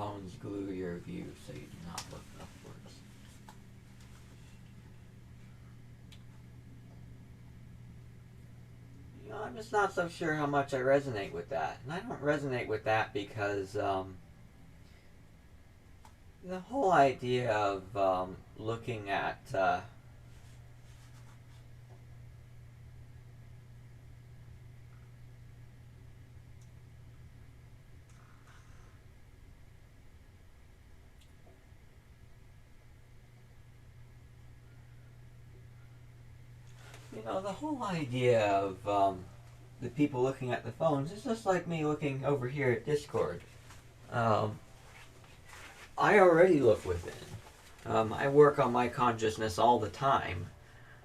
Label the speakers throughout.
Speaker 1: phones glue your view so you do not look upwards. I'm just not so sure how much I resonate with that. And I don't resonate with that because the whole idea of looking at the whole idea of the people looking at the phones is just like me looking over here at Discord. I already look within. I work on my consciousness all the time.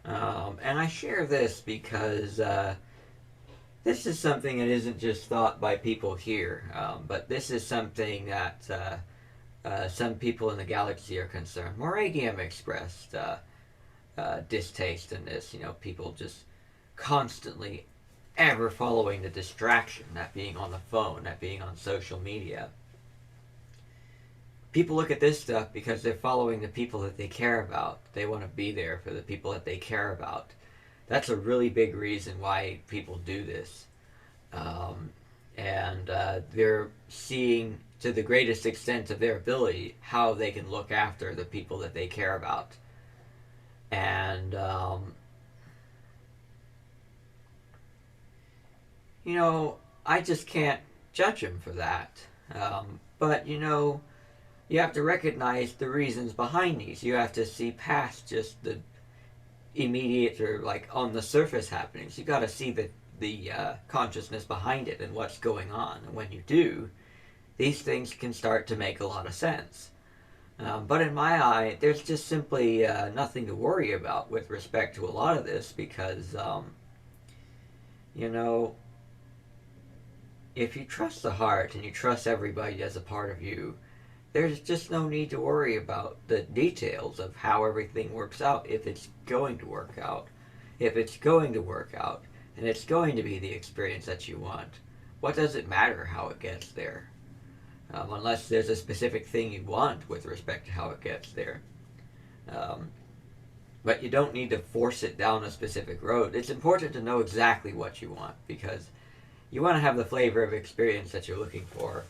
Speaker 1: And I share this because this is something that isn't just thought by people here, but this is something that some people in the galaxy are concerned. Moragium expressed distaste in this. People just constantly ever following the distraction, that being on the phone, that being on social media. People look at this stuff because they're following the people that they care about. They want to be there for the people that they care about. That's a really big reason why people do this. And they're seeing, to the greatest extent of their ability, how they can look after the people that they care about. And, I just can't judge them for that. But, you have to recognize the reasons behind these. You have to see past just the immediate or on the surface happenings. You got to see the consciousness behind it and what's going on. And when you do, these things can start to make a lot of sense. But in my eye, there's just simply nothing to worry about with respect to a lot of this because, if you trust the heart and you trust everybody as a part of you, there's just no need to worry about the details of how everything works out if it's going to work out. If it's going to work out and it's going to be the experience that you want, what does it matter how it gets there? Unless there's a specific thing you want with respect to how it gets there. But you don't need to force it down a specific road. It's important to know exactly what you want because you want to have the flavor of experience that you're looking for.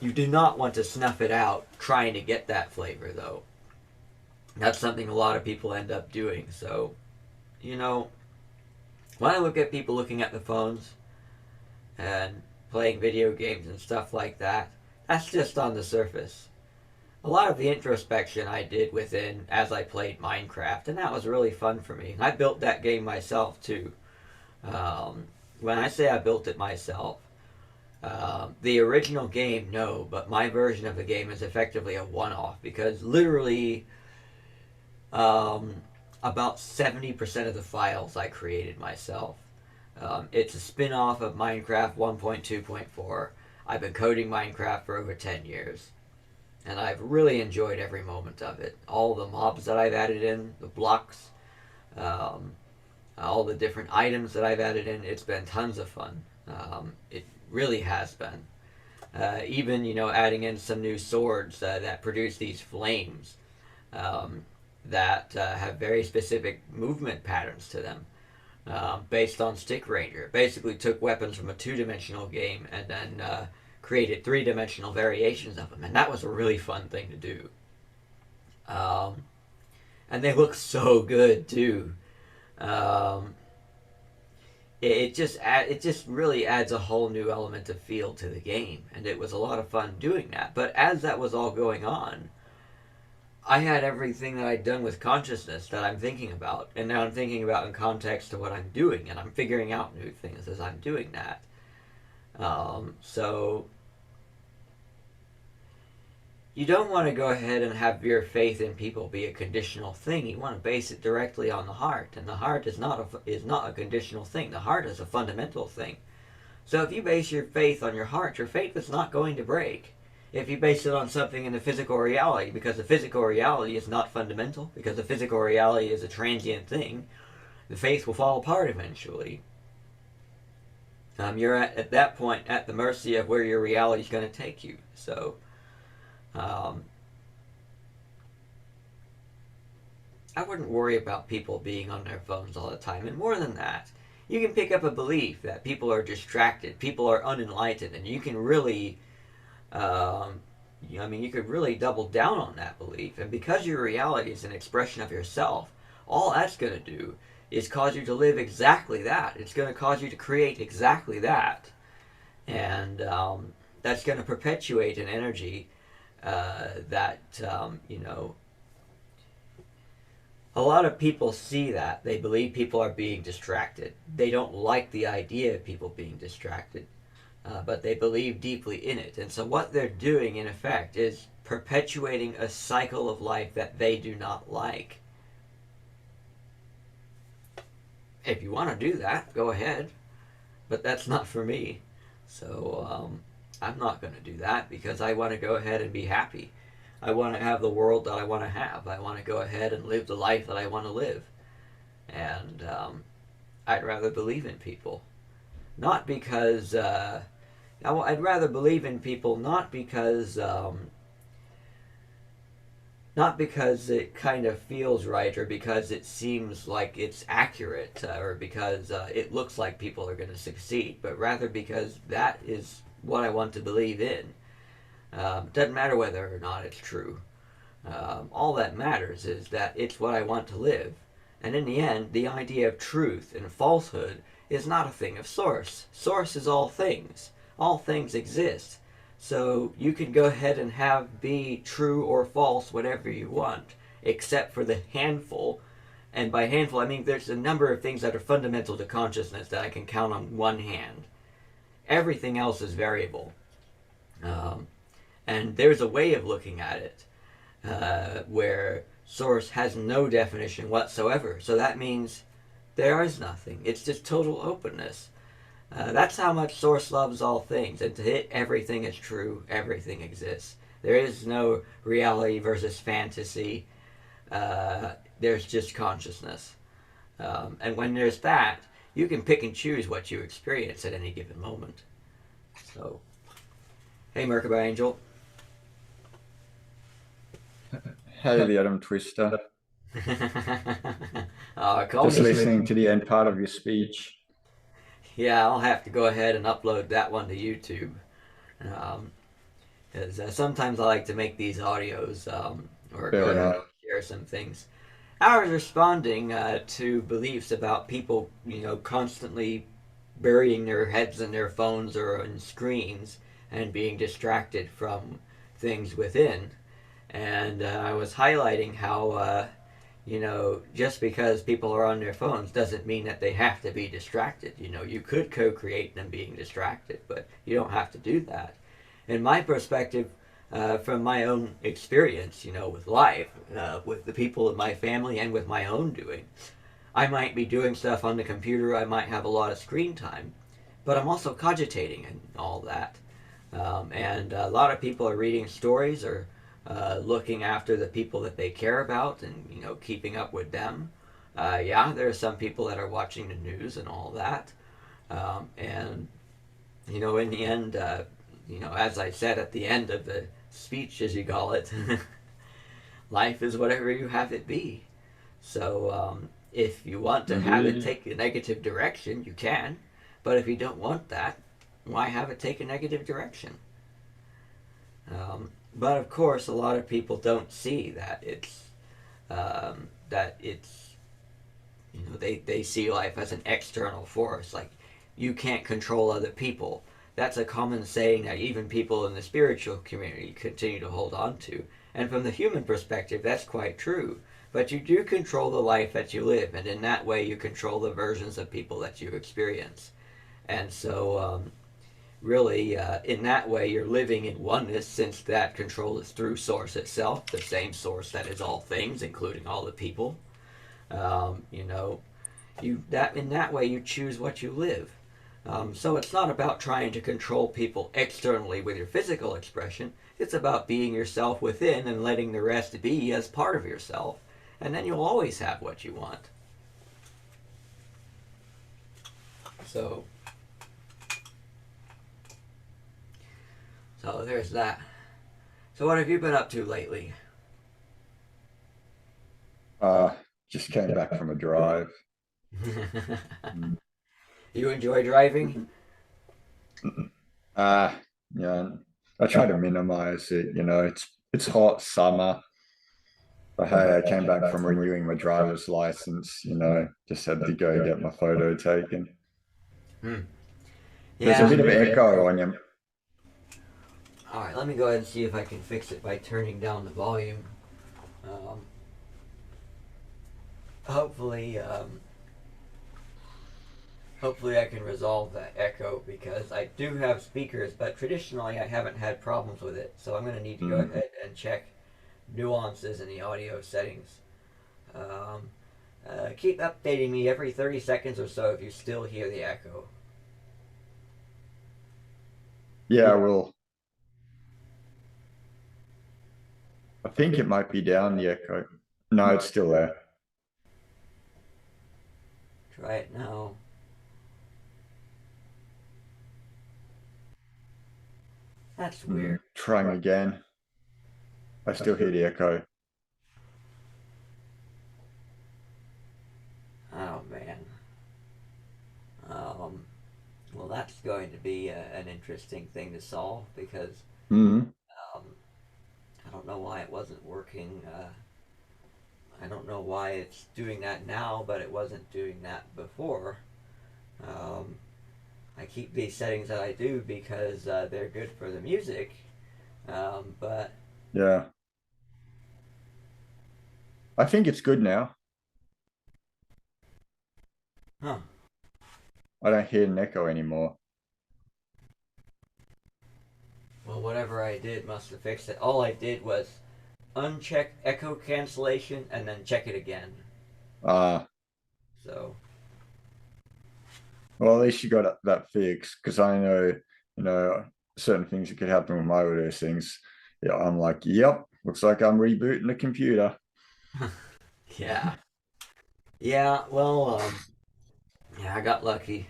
Speaker 1: You do not want to snuff it out trying to get that flavor, though. That's something a lot of people end up doing. So, when I look at people looking at the phones and playing video games and stuff like that, that's just on the surface. A lot of the introspection I did within as I played Minecraft, and that was really fun for me. I built that game myself, too. When I say I built it myself, the original game, no, but my version of the game is effectively a one-off because literally about 70% of the files I created myself. It's a spin-off of Minecraft 1.2.4. I've been coding Minecraft for over 10 years, and I've really enjoyed every moment of it. All the mobs that I've added in, the blocks, all the different items that I've added in, it's been tons of fun. It really has been. Even, adding in some new swords that produce these flames that have very specific movement patterns to them based on Stick Ranger. Basically took weapons from a two-dimensional game and then created three-dimensional variations of them, and that was a really fun thing to do. And they look so good, too. It just really adds a whole new element of feel to the game, and it was a lot of fun doing that. But as that was all going on, I had everything that I'd done with consciousness that I'm thinking about, and now I'm thinking about in context to what I'm doing, and I'm figuring out new things as I'm doing that. So you don't want to go ahead and have your faith in people be a conditional thing. You want to base it directly on the heart, and the heart is not a conditional thing. The heart is a fundamental thing. So if you base your faith on your heart, your faith is not going to break. If you base it on something in the physical reality, because the physical reality is not fundamental, because the physical reality is a transient thing, the faith will fall apart eventually. You're at that point at the mercy of where your reality is going to take you. So, I wouldn't worry about people being on their phones all the time. And more than that, you can pick up a belief that people are distracted, people are unenlightened, and you can really, you could really double down on that belief. And because your reality is an expression of yourself, all that's going to do is cause you to live exactly that. It's going to cause you to create exactly that. And that's going to perpetuate an energy that, a lot of people see that. They believe people are being distracted. They don't like the idea of people being distracted, but they believe deeply in it. And so what they're doing, in effect, is perpetuating a cycle of life that they do not like. If you want to do that, go ahead. But that's not for me. So I'm not going to do that because I want to go ahead and be happy. I want to have the world that I want to have. I want to go ahead and live the life that I want to live. And I'd rather believe in people. Not because... I'd rather believe in people not because... not because it kind of feels right or because it seems like it's accurate or because it looks like people are going to succeed, but rather because that is what I want to believe in. Doesn't matter whether or not it's true. All that matters is that it's what I want to live. And in the end, the idea of truth and falsehood is not a thing of source. Source is all things. All things exist. So you can go ahead and be true or false, whatever you want, except for the handful. And by handful, I mean there's a number of things that are fundamental to consciousness that I can count on one hand. Everything else is variable. And there's a way of looking at it where source has no definition whatsoever. So that means there is nothing. It's just total openness. That's how much source loves all things. And to it, everything is true. Everything exists. There is no reality versus fantasy. There's just consciousness. And when there's that, you can pick and choose what you experience at any given moment. So, hey, Merkabaangel.
Speaker 2: Hey, the Atom Twister. Just
Speaker 1: Me.
Speaker 2: listening to the end part of your speech.
Speaker 1: Yeah, I'll have to go ahead and upload that one to YouTube. Because sometimes I like to make these audios or share some things. I was responding to beliefs about people, constantly burying their heads in their phones or in screens and being distracted from things within. And I was highlighting how, just because people are on their phones doesn't mean that they have to be distracted. You could co-create them being distracted, but you don't have to do that. In my perspective, from my own experience, with life, with the people in my family and with my own doing, I might be doing stuff on the computer, I might have a lot of screen time, but I'm also cogitating and all that. And a lot of people are reading stories or looking after the people that they care about and, keeping up with them. There are some people that are watching the news and all that. And, in the end, as I said at the end of the speech, as you call it, life is whatever you have it be. So if you want to have it take a negative direction, you can. But if you don't want that, why have it take a negative direction? But of course, a lot of people don't see that they see life as an external force. Like, you can't control other people. That's a common saying that even people in the spiritual community continue to hold on to. And from the human perspective, that's quite true. But you do control the life that you live, and in that way you control the versions of people that you experience. And so, really, in that way, you're living in oneness, since that control is through Source itself, the same Source that is all things, including all the people. In that way, you choose what you live. So it's not about trying to control people externally with your physical expression. It's about being yourself within and letting the rest be as part of yourself. And then you'll always have what you want. So, Oh, there's that. So what have you been up to lately?
Speaker 2: Uh, just came back from a drive. Mm.
Speaker 1: You enjoy driving?
Speaker 2: Uh, yeah, I try to minimize it. It's hot summer. But hey, I came back from renewing my driver's license. Just had to go get my photo taken.
Speaker 1: Hmm.
Speaker 2: There's a
Speaker 1: Yeah.
Speaker 2: bit of echo on you.
Speaker 1: All right, let me go ahead and see if I can fix it by turning down the volume. Um, hopefully, hopefully I can resolve that echo because I do have speakers, but traditionally I haven't had problems with it. So I'm going to need to go
Speaker 2: Mm.
Speaker 1: ahead and check nuances in the audio settings. Um, keep updating me every 30 seconds or so if you still hear the echo.
Speaker 2: Yeah, well, I think it might be down the echo. No, it's still there.
Speaker 1: Try it now. That's weird.
Speaker 2: Trying again. I still hear the echo.
Speaker 1: Oh man. Um, well, that's going to be an interesting thing to solve because
Speaker 2: Mm.
Speaker 1: um, I don't know why it wasn't working. I don't know why it's doing that now, but it wasn't doing that before. Um, I keep these settings that I do because they're good for the music, but
Speaker 2: Yeah, I think it's good now.
Speaker 1: huh.
Speaker 2: I don't hear an echo anymore.
Speaker 1: Well, whatever I did must have fixed it. All I did was uncheck echo cancellation and then check it again.
Speaker 2: Uh,
Speaker 1: So,
Speaker 2: well, at least you got that fixed because I know, you know, certain things that could happen with my audio things. Yeah, I'm like, yep, looks like I'm rebooting the computer.
Speaker 1: yeah. Yeah, well, yeah, I got lucky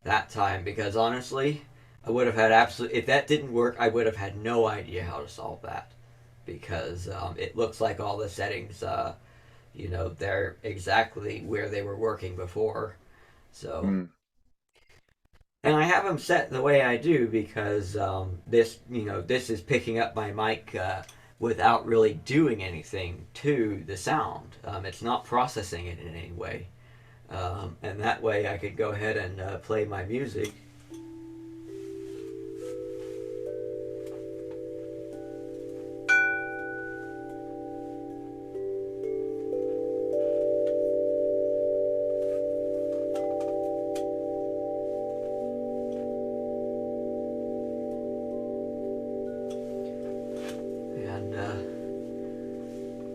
Speaker 1: that time because honestly, I would have had absolutely, if that didn't work, I would have had no idea how to solve that because it looks like all the settings, they're exactly where they were working before. So,
Speaker 2: Mm.
Speaker 1: and I have them set the way I do because this is picking up my mic without really doing anything to the sound. It's not processing it in any way. And that way I could go ahead and play my music.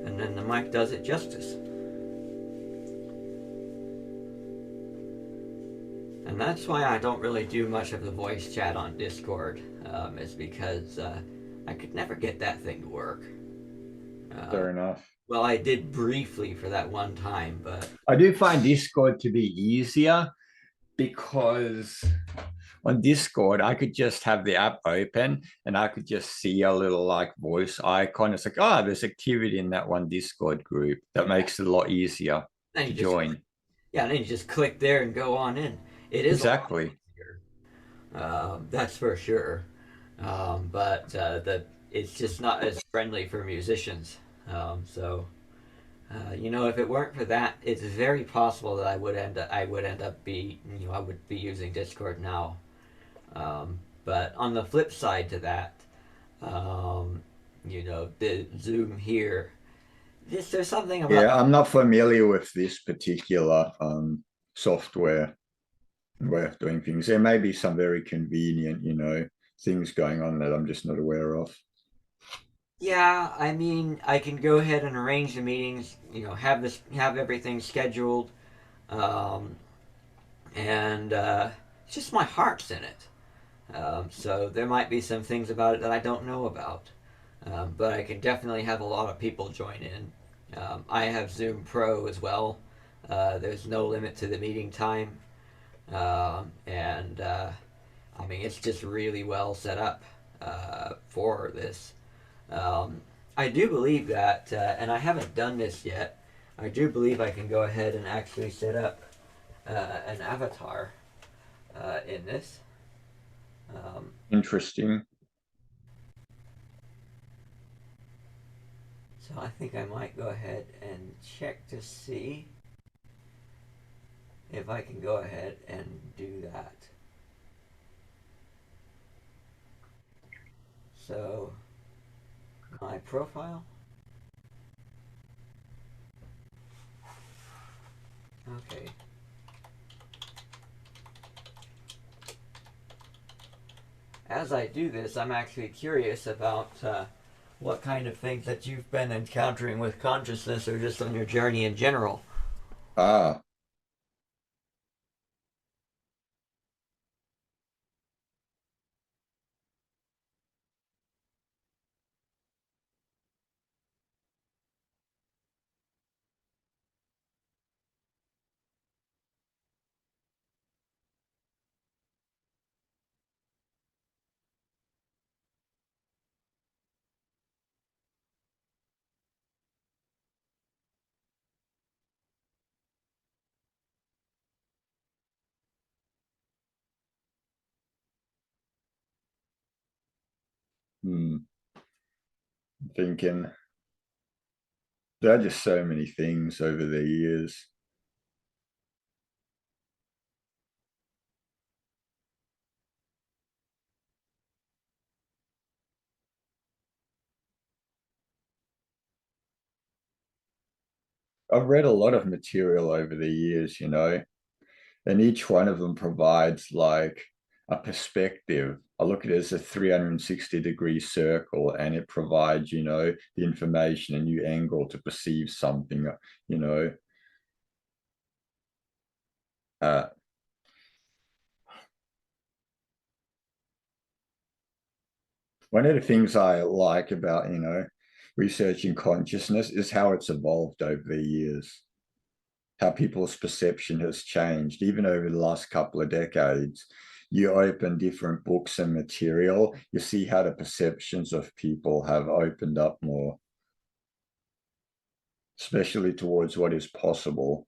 Speaker 1: And then the mic does it justice. And that's why I don't really do much of the voice chat on Discord, is because I could never get that thing to work. Uh,
Speaker 2: Fair enough.
Speaker 1: well, I did briefly for that one time, but
Speaker 2: I do find Discord to be easier because on Discord, I could just have the app open and I could just see a little like voice icon. It's like, oh, there's activity in that one Discord group. That makes it a lot easier
Speaker 1: then
Speaker 2: to
Speaker 1: you just
Speaker 2: join.
Speaker 1: yeah, then you just click there and go on in. It is a lot
Speaker 2: Exactly.
Speaker 1: easier, that's for sure. But the it's just not as friendly for musicians. So if it weren't for that, it's very possible that I would be using Discord now. But on the flip side to that, um, the Zoom here, there's something about
Speaker 2: Yeah, I'm not familiar with this particular software way of doing things. There may be some very convenient, things going on that I'm just not aware of.
Speaker 1: yeah. I mean, I can go ahead and arrange the meetings. Have everything scheduled, um, and it's just my heart's in it. So there might be some things about it that I don't know about. But I can definitely have a lot of people join in. I have Zoom Pro as well. There's no limit to the meeting time. And I mean, it's just really well set up. for this. Um, I do believe that, and I haven't done this yet. I do believe I can go ahead and actually set up an avatar in this. Um,
Speaker 2: Interesting.
Speaker 1: so I think I might go ahead and check to see if I can go ahead and do that. So my profile. Okay. As I do this, I'm actually curious about what kind of things that you've been encountering with consciousness or just on your journey in general.
Speaker 2: Ah, thinking there are just so many things over the years. I've read a lot of material over the years, and each one of them provides like a perspective. I look at it as a 360-degree circle, and it provides, the information, a new angle to perceive something, you know. Uh, One of the things I like about, researching consciousness is how it's evolved over the years, how people's perception has changed, even over the last couple of decades. You open different books and material, you see how the perceptions of people have opened up more, especially towards what is possible.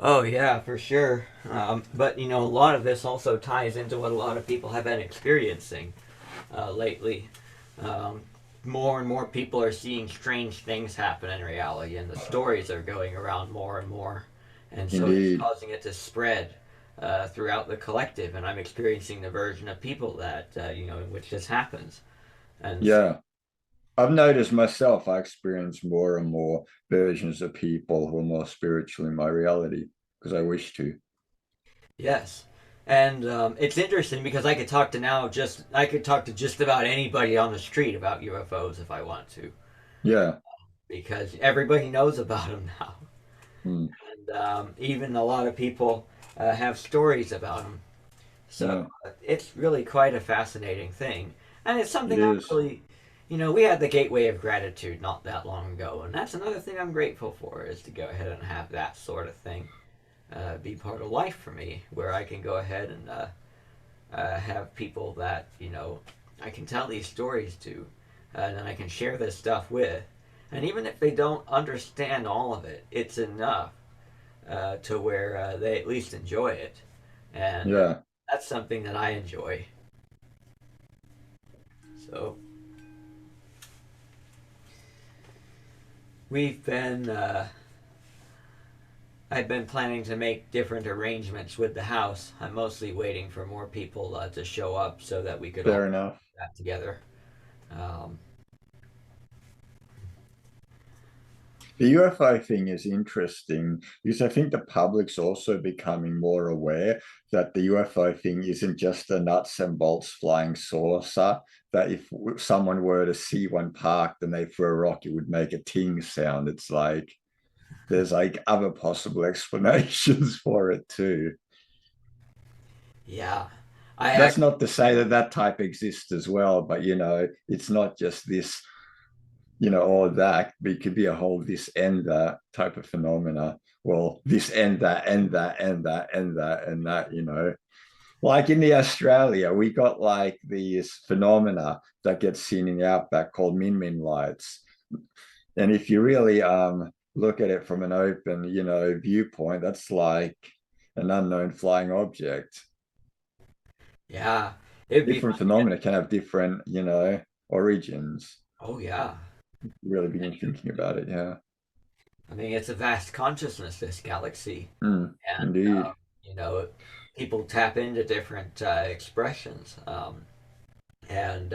Speaker 1: Oh yeah, for sure. But a lot of this also ties into what a lot of people have been experiencing lately. Um, more and more people are seeing strange things happen in reality, and the stories are going around more and more, and so it's
Speaker 2: Indeed.
Speaker 1: causing it to spread throughout the collective. And I'm experiencing the version of people that in which this happens, and so
Speaker 2: Yeah. I've noticed myself, I experience more and more versions of people who are more spiritual in my reality because I wish to.
Speaker 1: yes. And it's interesting because I could talk to just about anybody on the street about UFOs if I want to,
Speaker 2: Yeah.
Speaker 1: because everybody knows about them now.
Speaker 2: Mm,
Speaker 1: And even a lot of people have stories about them. So
Speaker 2: yeah,
Speaker 1: it's really quite a fascinating thing. And it's
Speaker 2: it
Speaker 1: something I'm
Speaker 2: is.
Speaker 1: really, we had the Gateway of Gratitude not that long ago. And that's another thing I'm grateful for is to go ahead and have that sort of thing be part of life for me, where I can go ahead and have people that, I can tell these stories to and then I can share this stuff with. And even if they don't understand all of it, it's enough to where they at least enjoy it. And
Speaker 2: Yeah.
Speaker 1: that's something that I enjoy. So we've been, I've been planning to make different arrangements with the house. I'm mostly waiting for more people to show up so that we could all
Speaker 2: Fair
Speaker 1: do
Speaker 2: enough.
Speaker 1: that together. Um,
Speaker 2: The UFO thing is interesting because I think the public's also becoming more aware that the UFO thing isn't just a nuts and bolts flying saucer, that if someone were to see one parked and they threw a rock, it would make a ting sound. It's like there's like other possible explanations for it too.
Speaker 1: yeah, I
Speaker 2: That's
Speaker 1: actually,
Speaker 2: not to say that that type exists as well, but it's not just this. all of that. But it could be a whole this and that type of phenomena. Well, this and that and that and that and that and that. Like in the Australia, we got like these phenomena that get seen in the outback called min lights. And if you really look at it from an open, viewpoint, that's like an unknown flying object.
Speaker 1: Yeah, it'd be
Speaker 2: Different
Speaker 1: fun to get.
Speaker 2: phenomena can have different, origins.
Speaker 1: Oh yeah,
Speaker 2: Really begin thinking about it, yeah.
Speaker 1: I mean it's a vast consciousness, this galaxy, and
Speaker 2: Indeed.
Speaker 1: you know, people tap into different expressions, and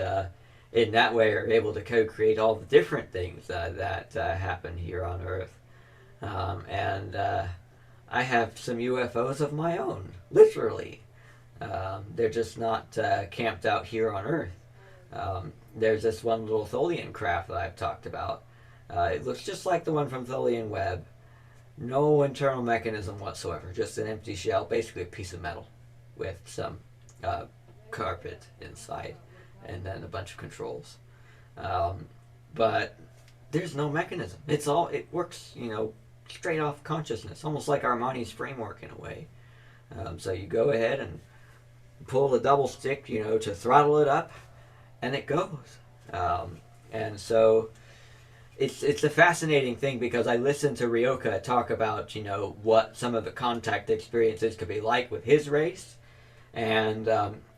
Speaker 1: in that way are able to co-create all the different things that happen here on Earth. And I have some UFOs of my own, literally. They're just not camped out here on Earth. There's this one little Tholian craft that I've talked about. It looks just like the one from Tholian Web. No internal mechanism whatsoever, just an empty shell, basically a piece of metal with some uh, carpet inside and then a bunch of controls. Um, but there's no mechanism. It works, straight off consciousness, almost like Armani's framework in a way. So you go ahead and pull the double stick, to throttle it up, and it goes. Um, and so it's a fascinating thing because I listened to Ryoka talk about what some of the contact experiences could be like with his race, and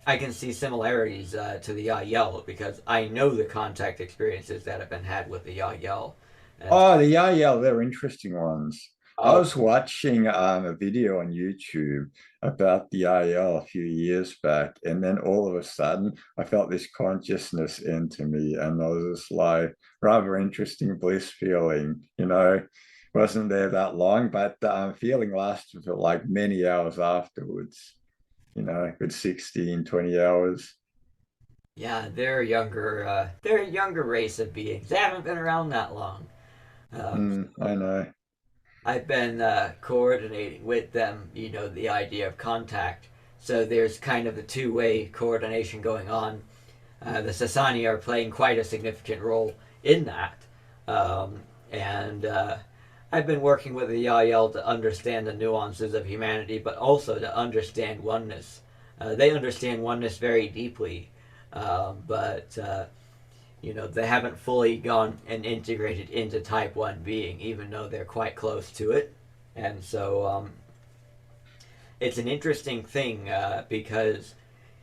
Speaker 1: I can see similarities to the Yael because I know the contact experiences that have been had with the Yael. And
Speaker 2: Oh, the yeah, they're interesting ones. I
Speaker 1: oh
Speaker 2: was watching a video on YouTube about the IL a few years back, and then all of a sudden I felt this consciousness into me, and I was just like rather interesting bliss feeling. Wasn't there that long, but feeling lasted for like many hours afterwards, good 16, 20 hours.
Speaker 1: yeah, they're a younger race of beings. They haven't been around that long.
Speaker 2: I know.
Speaker 1: I've been coordinating with them, the idea of contact. So there's kind of the two-way coordination going on. The Sasani are playing quite a significant role in that. And I've been working with the Yael to understand the nuances of humanity, but also to understand oneness. They understand oneness very deeply, but they haven't fully gone and integrated into Type 1 being, even though they're quite close to it. And so it's an interesting thing because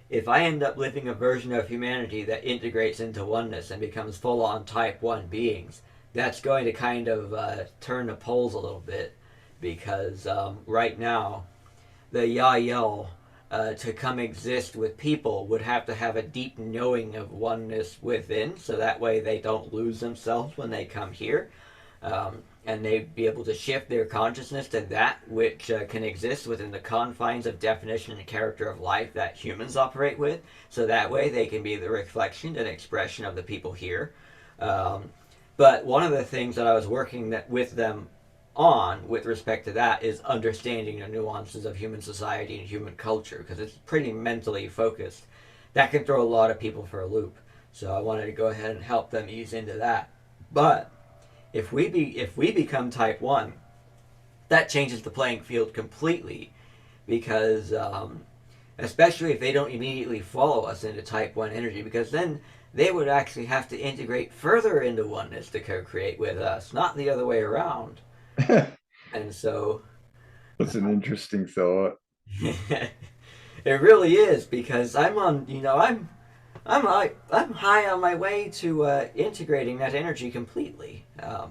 Speaker 1: if I end up living a version of humanity that integrates into oneness and becomes full on Type 1 beings, that's going to kind of turn the poles a little bit because right now the Yael to come exist with people would have to have a deep knowing of oneness within, so that way they don't lose themselves when they come here. And they'd be able to shift their consciousness to that which can exist within the confines of definition and character of life that humans operate with. So that way they can be the reflection and expression of the people here. But one of the things that I was working with them on with respect to that is understanding the nuances of human society and human culture because it's pretty mentally focused. That can throw a lot of people for a loop. So I wanted to go ahead and help them ease into that. But if we become Type 1, that changes the playing field completely because especially if they don't immediately follow us into Type 1 energy, because then they would actually have to integrate further into oneness to co-create with us, not the other way around. And so
Speaker 2: That's an interesting thought.
Speaker 1: it really is because I'm on, I'm high on my way to integrating that energy completely.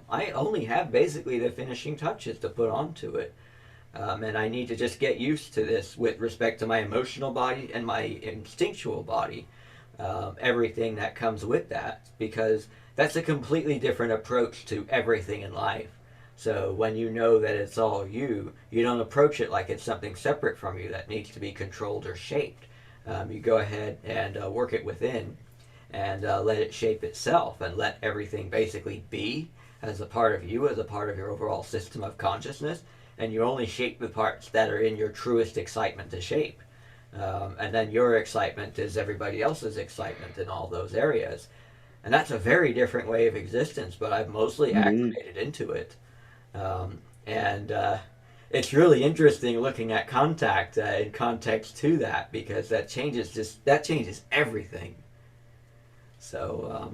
Speaker 1: I only have basically the finishing touches to put onto it, and I need to just get used to this with respect to my emotional body and my instinctual body, everything that comes with that, because that's a completely different approach to everything in life. So when you know that it's all you, you don't approach it like it's something separate from you that needs to be controlled or shaped. You go ahead and work it within and let it shape itself and let everything basically be as a part of you, as a part of your overall system of consciousness. And you only shape the parts that are in your truest excitement to shape. And then your excitement is everybody else's excitement in all those areas. And that's a very different way of existence, but I've mostly
Speaker 2: Indeed.
Speaker 1: acclimated into it. And it's really interesting looking at contact in context to that, because that changes everything. So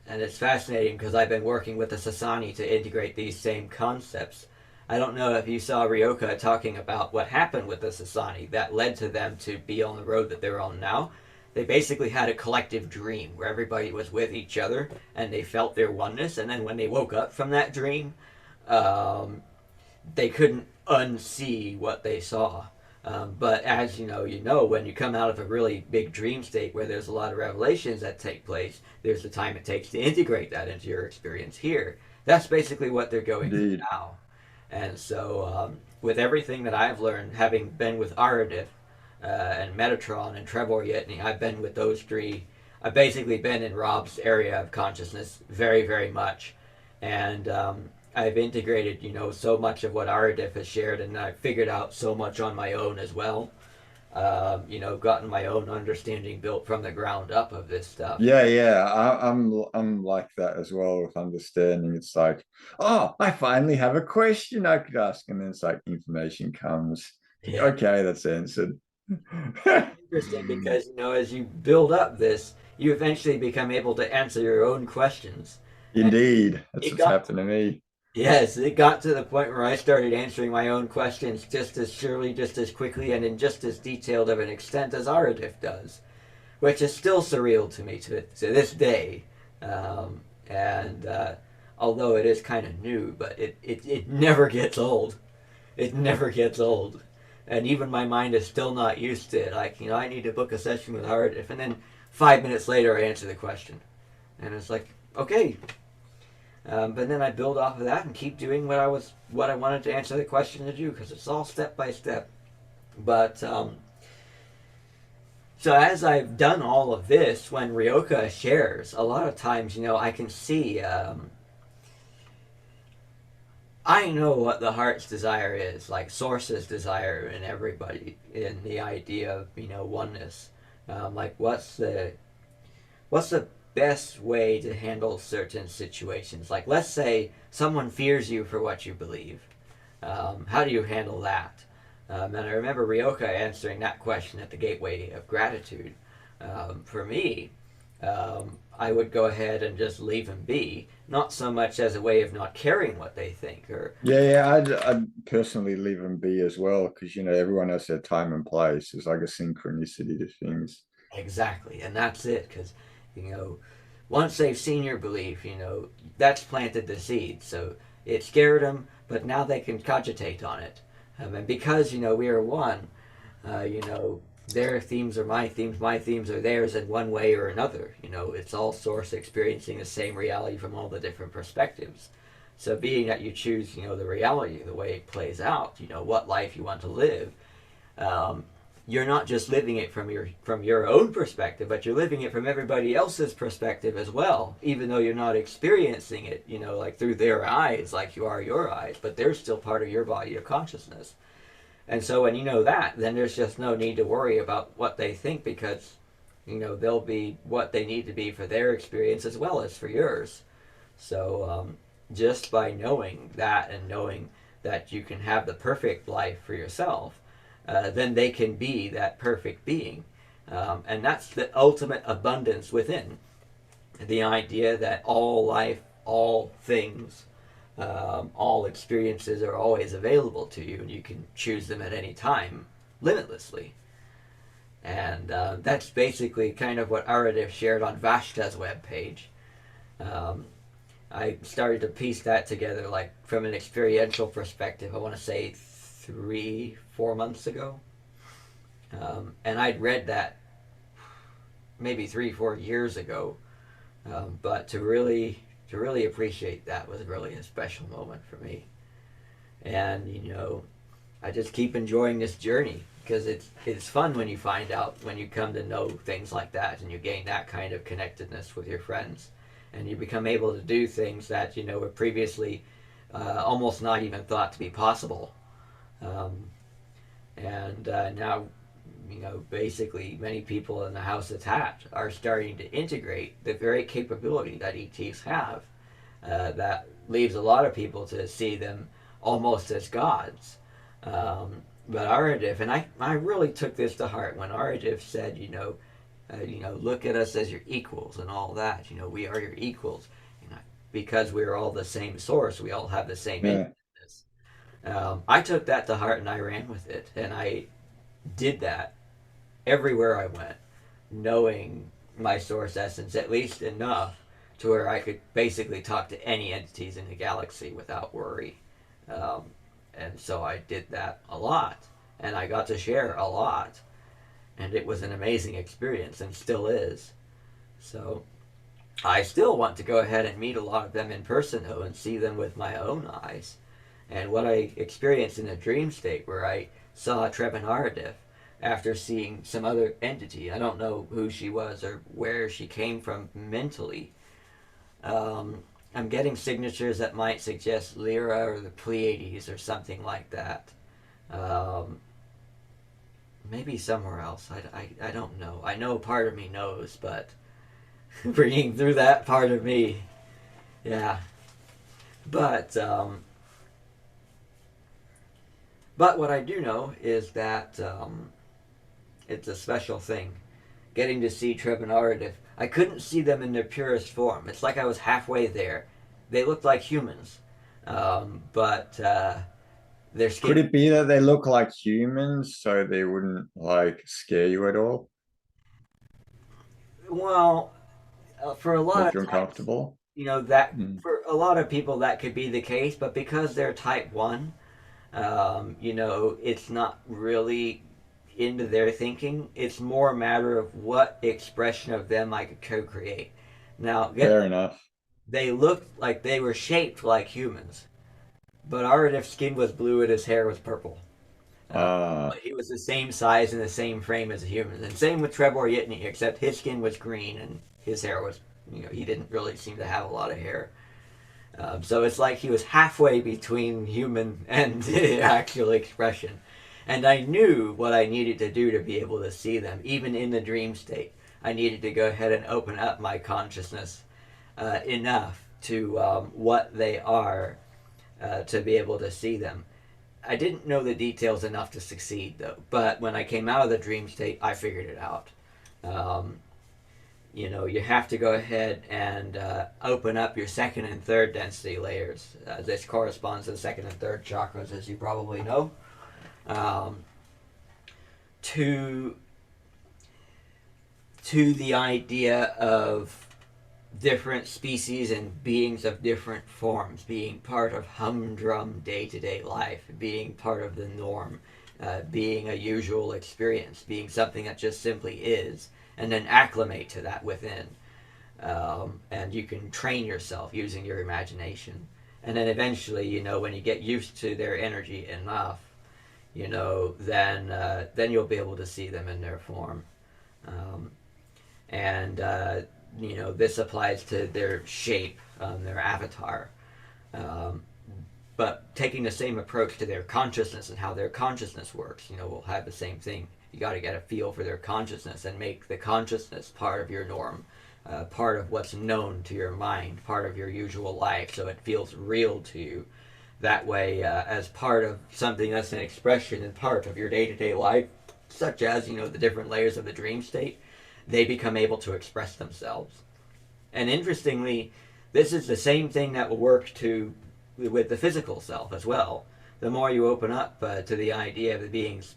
Speaker 1: and it's fascinating because I've been working with the Sasani to integrate these same concepts. I don't know if you saw Ryoka talking about what happened with the Sasani that led to them to be on the road that they're on now. They basically had a collective dream where everybody was with each other and they felt their oneness. And then when they woke up from that dream, um, they couldn't unsee what they saw. But as when you come out of a really big dream state where there's a lot of revelations that take place, there's the time it takes to integrate that into your experience here. That's basically what they're going through
Speaker 2: Indeed.
Speaker 1: now. And so, with everything that I've learned, having been with Aradif and Metatron and Trevor Yetney, I've been with those three. I've basically been in Rob's area of consciousness very, very much. And I've integrated, so much of what Aradif has shared, and I've figured out so much on my own as well. Gotten my own understanding built from the ground up of this stuff.
Speaker 2: Yeah, yeah. I'm like that as well with understanding. It's like, oh, I finally have a question I could ask, and then it's like information comes.
Speaker 1: Yeah.
Speaker 2: Okay, that's answered.
Speaker 1: It's interesting because, as you build up this, you eventually become able to answer your own questions. And
Speaker 2: Indeed, that's
Speaker 1: it
Speaker 2: what's
Speaker 1: got
Speaker 2: happened to me.
Speaker 1: Yes, it got to the point where I started answering my own questions just as surely, just as quickly, and in just as detailed of an extent as Aradif does, which is still surreal to me to this day. And although it is kind of new, but it never gets old. It never gets old. And even my mind is still not used to it. Like, I need to book a session with Aradif, and then 5 minutes later I answer the question. And it's like, okay, but then I build off of that and keep doing what I wanted to answer the question to do, because it's all step by step. But so as I've done all of this, when Ryoka shares, a lot of times I can see. I know what the heart's desire is, like Source's desire in everybody, in the idea of oneness. Like what's the best way to handle certain situations? Like, let's say someone fears you for what you believe. How do you handle that? And I remember Ryoka answering that question at the Gateway of Gratitude. For me, I would go ahead and just leave them be, not so much as a way of not caring what they think, or
Speaker 2: Yeah, yeah. I'd personally leave them be as well because everyone has their time and place. It's like a synchronicity to things.
Speaker 1: exactly, and that's it. Because you know, once they've seen your belief, that's planted the seed. So it scared them, but now they can cogitate on it. And because we are one, their themes are my themes are theirs in one way or another. It's all source experiencing the same reality from all the different perspectives. So being that you choose, the reality, the way it plays out, what life you want to live, um, you're not just living it from your own perspective, but you're living it from everybody else's perspective as well. Even though you're not experiencing it, like through their eyes, like you are your eyes, but they're still part of your body of consciousness. And so when you know that, then there's just no need to worry about what they think, because they'll be what they need to be for their experience as well as for yours. So just by knowing that, and knowing that you can have the perfect life for yourself, then they can be that perfect being. And that's the ultimate abundance within. The idea that all life, all things, all experiences are always available to you, and you can choose them at any time, limitlessly. And that's basically kind of what Aradif shared on Vashta's webpage. Um, I started to piece that together, like from an experiential perspective. I want to say 3, 4 months ago, and I'd read that maybe 3, 4 years ago. But to really appreciate that was really a special moment for me. And I just keep enjoying this journey, because it's fun when you find out, when you come to know things like that, and you gain that kind of connectedness with your friends, and you become able to do things that were previously almost not even thought to be possible. Um, and now basically many people in the House of TAT are starting to integrate the very capability that ETs have. That leaves a lot of people to see them almost as gods. But Aradif, and I really took this to heart when Aradif said, look at us as your equals and all that. We are your equals. Because we're all the same source, we all have the same
Speaker 2: Yeah.
Speaker 1: intelligence. I took that to heart and I ran with it, and I did that everywhere I went, knowing my source essence at least enough to where I could basically talk to any entities in the galaxy without worry. Um, and so I did that a lot, and I got to share a lot, and it was an amazing experience, and still is. So I still want to go ahead and meet a lot of them in person, though, and see them with my own eyes. And what I experienced in a dream state where I saw Trepanardif after seeing some other entity. I don't know who she was or where she came from mentally. I'm getting signatures that might suggest Lyra or the Pleiades or something like that. Um, Maybe somewhere else. I don't know. I know part of me knows, but bringing through that part of me, yeah. But but what I do know is that it's a special thing. Getting to see Treb and Aradif. I couldn't see them in their purest form. It's like I was halfway there. They looked like humans, but their
Speaker 2: Could
Speaker 1: skin.
Speaker 2: it be that they look like humans so they wouldn't like scare you at all?
Speaker 1: Well, for a lot
Speaker 2: Make
Speaker 1: of
Speaker 2: you
Speaker 1: types,
Speaker 2: uncomfortable?
Speaker 1: that
Speaker 2: Mm.
Speaker 1: for a lot of people that could be the case. But because they're type one, it's not really into their thinking. It's more a matter of what expression of them I could co-create. Now,
Speaker 2: Fair enough.
Speaker 1: they looked like they were shaped like humans, but Aradif's skin was blue and his hair was purple. But
Speaker 2: Ah,
Speaker 1: he was the same size and the same frame as a human. And same with Trevor Yitney, except his skin was green and his hair was, he didn't really seem to have a lot of hair. So it's like he was halfway between human and actual expression. And I knew what I needed to do to be able to see them, even in the dream state. I needed to go ahead and open up my consciousness enough to what they are to be able to see them. I didn't know the details enough to succeed, though. But when I came out of the dream state, I figured it out. Um, you have to go ahead and open up your second and third density layers. This corresponds to the second and third chakras, as you probably know. Um, to to the idea of different species and beings of different forms being part of humdrum day-to-day life, being part of the norm, being a usual experience, being something that just simply is, and then acclimate to that within. And you can train yourself using your imagination. And then eventually, when you get used to their energy enough, then you'll be able to see them in their form. Um, and this applies to their shape, their avatar. Um, but taking the same approach to their consciousness and how their consciousness works, we'll have the same thing. You got to get a feel for their consciousness and make the consciousness part of your norm, part of what's known to your mind, part of your usual life, so it feels real to you. That way, as part of something that's an expression and part of your day-to-day life, such as the different layers of the dream state, they become able to express themselves. And interestingly, this is the same thing that will work with the physical self as well. The more you open up to the idea of the beings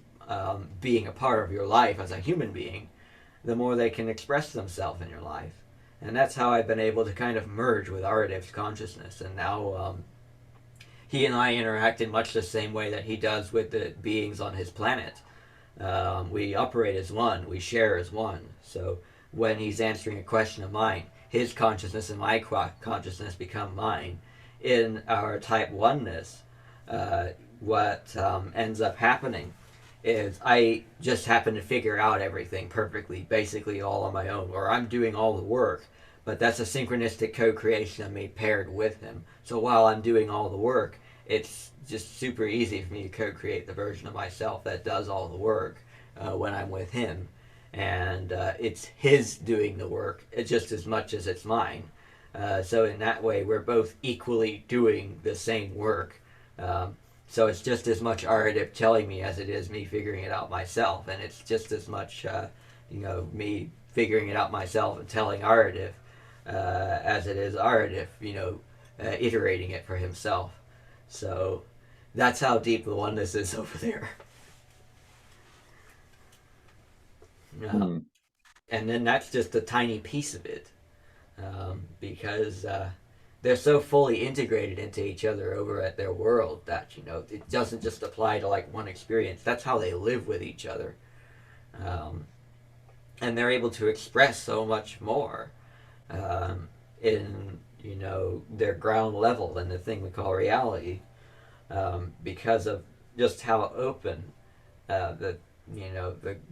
Speaker 1: being a part of your life as a human being, the more they can express themselves in your life. And that's how I've been able to kind of merge with Aradev's consciousness. And now he and I interact in much the same way that he does with the beings on his planet. We operate as one, we share as one. So when he's answering a question of mine, his consciousness and my consciousness become mine. In our type oneness, what ends up happening is I just happen to figure out everything perfectly, basically all on my own, or I'm doing all the work. But that's a synchronistic co-creation of me paired with him. So while I'm doing all the work, it's just super easy for me to co-create the version of myself that does all the work. when I'm with him, and it's his doing the work just as much as it's mine. So in that way, we're both equally doing the same work. So it's just as much Aradip telling me as it is me figuring it out myself, and it's just as much, me figuring it out myself and telling Aradip as it is Aradip, iterating it for himself. So that's how deep the oneness is over there.
Speaker 2: Hmm.
Speaker 1: And then that's just a tiny piece of it, because they're so fully integrated into each other over at their world that it doesn't just apply to like one experience. That's how they live with each other, um, and they're able to express so much more in their ground level than the thing we call reality, because of just how open the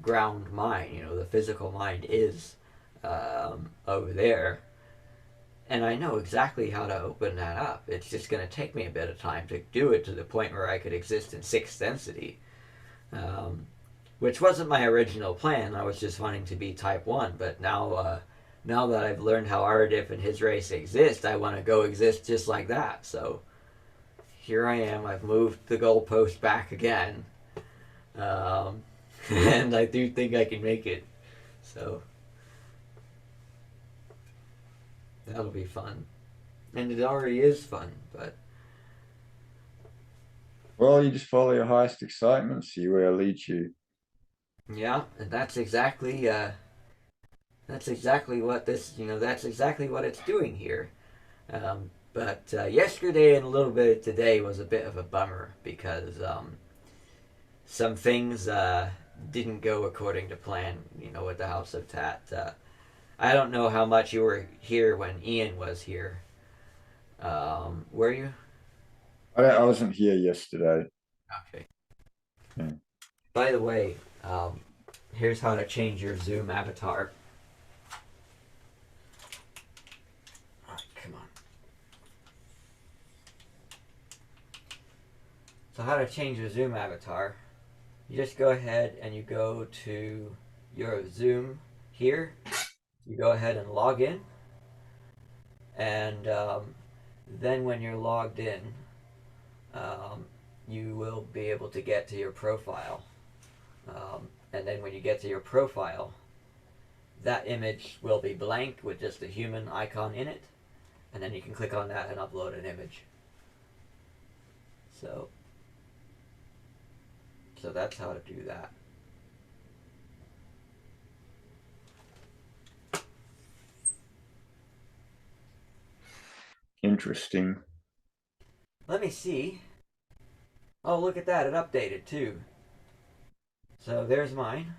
Speaker 1: ground mind, the physical mind is over there. And I know exactly how to open that up. It's just going to take me a bit of time to do it to the point where I could exist in sixth density, um, which wasn't my original plan. I was just wanting to be type 1, but now that I've learned how Aradif and his race exist, I want to go exist just like that. So here I am. I've moved the goalpost back again, um, and I do think I can make it. So that'll be fun, and it already is fun. But
Speaker 2: Well, you just follow your highest excitement, see where it leads you.
Speaker 1: yeah, and that's exactly what that's exactly what it's doing here. But yesterday and a little bit of today was a bit of a bummer because some things didn't go according to plan. With the House of Tat. I don't know how much you were here when Ian was here. Were you?
Speaker 2: I wasn't here yesterday.
Speaker 1: Okay.
Speaker 2: Yeah.
Speaker 1: By the way, here's how to change your Zoom avatar. All right, come on. So how to change your Zoom avatar? You just go ahead and you go to your Zoom here. You go ahead and log in, and then when you're logged in, um, you will be able to get to your profile. And then when you get to your profile, that image will be blank with just a human icon in it, and then you can click on that and upload an image. So, so that's how to do that.
Speaker 2: Interesting.
Speaker 1: Let me see. Oh, look at that! It updated too. So there's mine.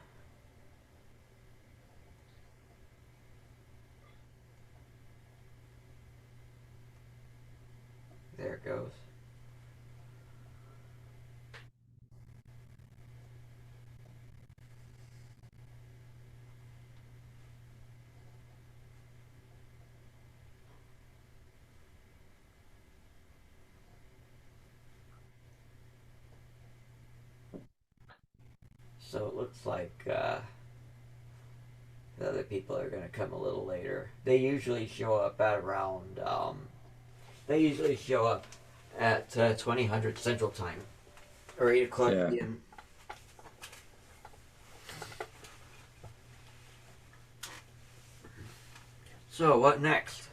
Speaker 1: There it goes. So it looks like the other people are going to come a little later. They usually show up at around. They usually show up at 2000 Central Time or 8 o'clock
Speaker 2: Yeah.
Speaker 1: p.m. So what next?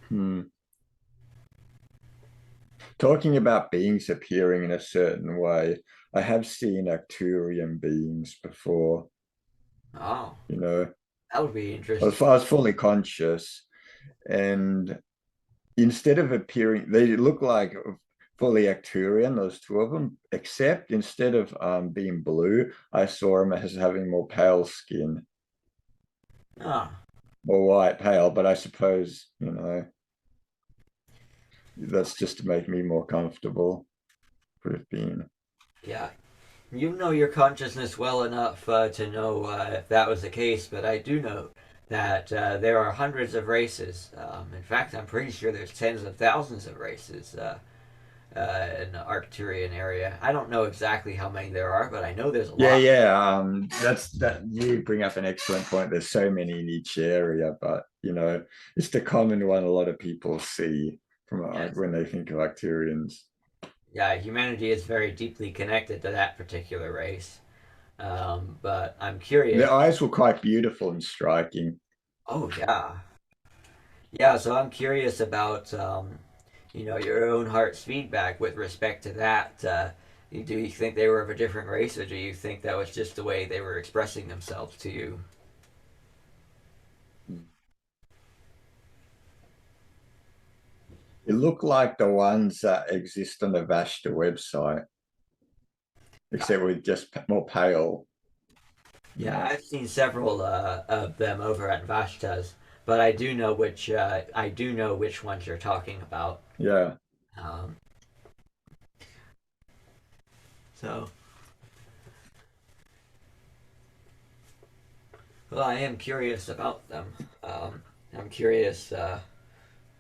Speaker 2: Hmm. Talking about beings appearing in a certain way, I have seen Arcturian beings before.
Speaker 1: Oh,
Speaker 2: You know,
Speaker 1: that would be
Speaker 2: I was,
Speaker 1: interesting.
Speaker 2: I was fully conscious, and instead of appearing, they look like fully Arcturian, those two of them, except instead of being blue, I saw them as having more pale skin,
Speaker 1: Ah,
Speaker 2: more white pale, but I suppose, that's just to make me more comfortable. Could have been.
Speaker 1: yeah. You know your consciousness well enough to know if that was the case, but I do know that there are hundreds of races. In fact, I'm pretty sure there's tens of thousands of races in the Arcturian area. I don't know exactly how many there are, but I know there's a
Speaker 2: Yeah,
Speaker 1: lot.
Speaker 2: yeah. That's that you bring up an excellent point. There's so many in each area, but it's the common one a lot of people see from
Speaker 1: Yes.
Speaker 2: when they think of Arcturians.
Speaker 1: Yeah, humanity is very deeply connected to that particular race. But I'm curious.
Speaker 2: Their eyes were quite beautiful and striking.
Speaker 1: Oh yeah, yeah. So I'm curious about your own heart's feedback with respect to that. Do you think they were of a different race, or do you think that was just the way they were expressing themselves to you?
Speaker 2: It looked like the ones that exist on the Vashta website, except with just more pale.
Speaker 1: Yeah,
Speaker 2: Yeah,
Speaker 1: I've seen several of them over at Vashta's, but I do know which ones you're talking about.
Speaker 2: yeah.
Speaker 1: Um, so, well, I am curious about them. Um, I'm curious.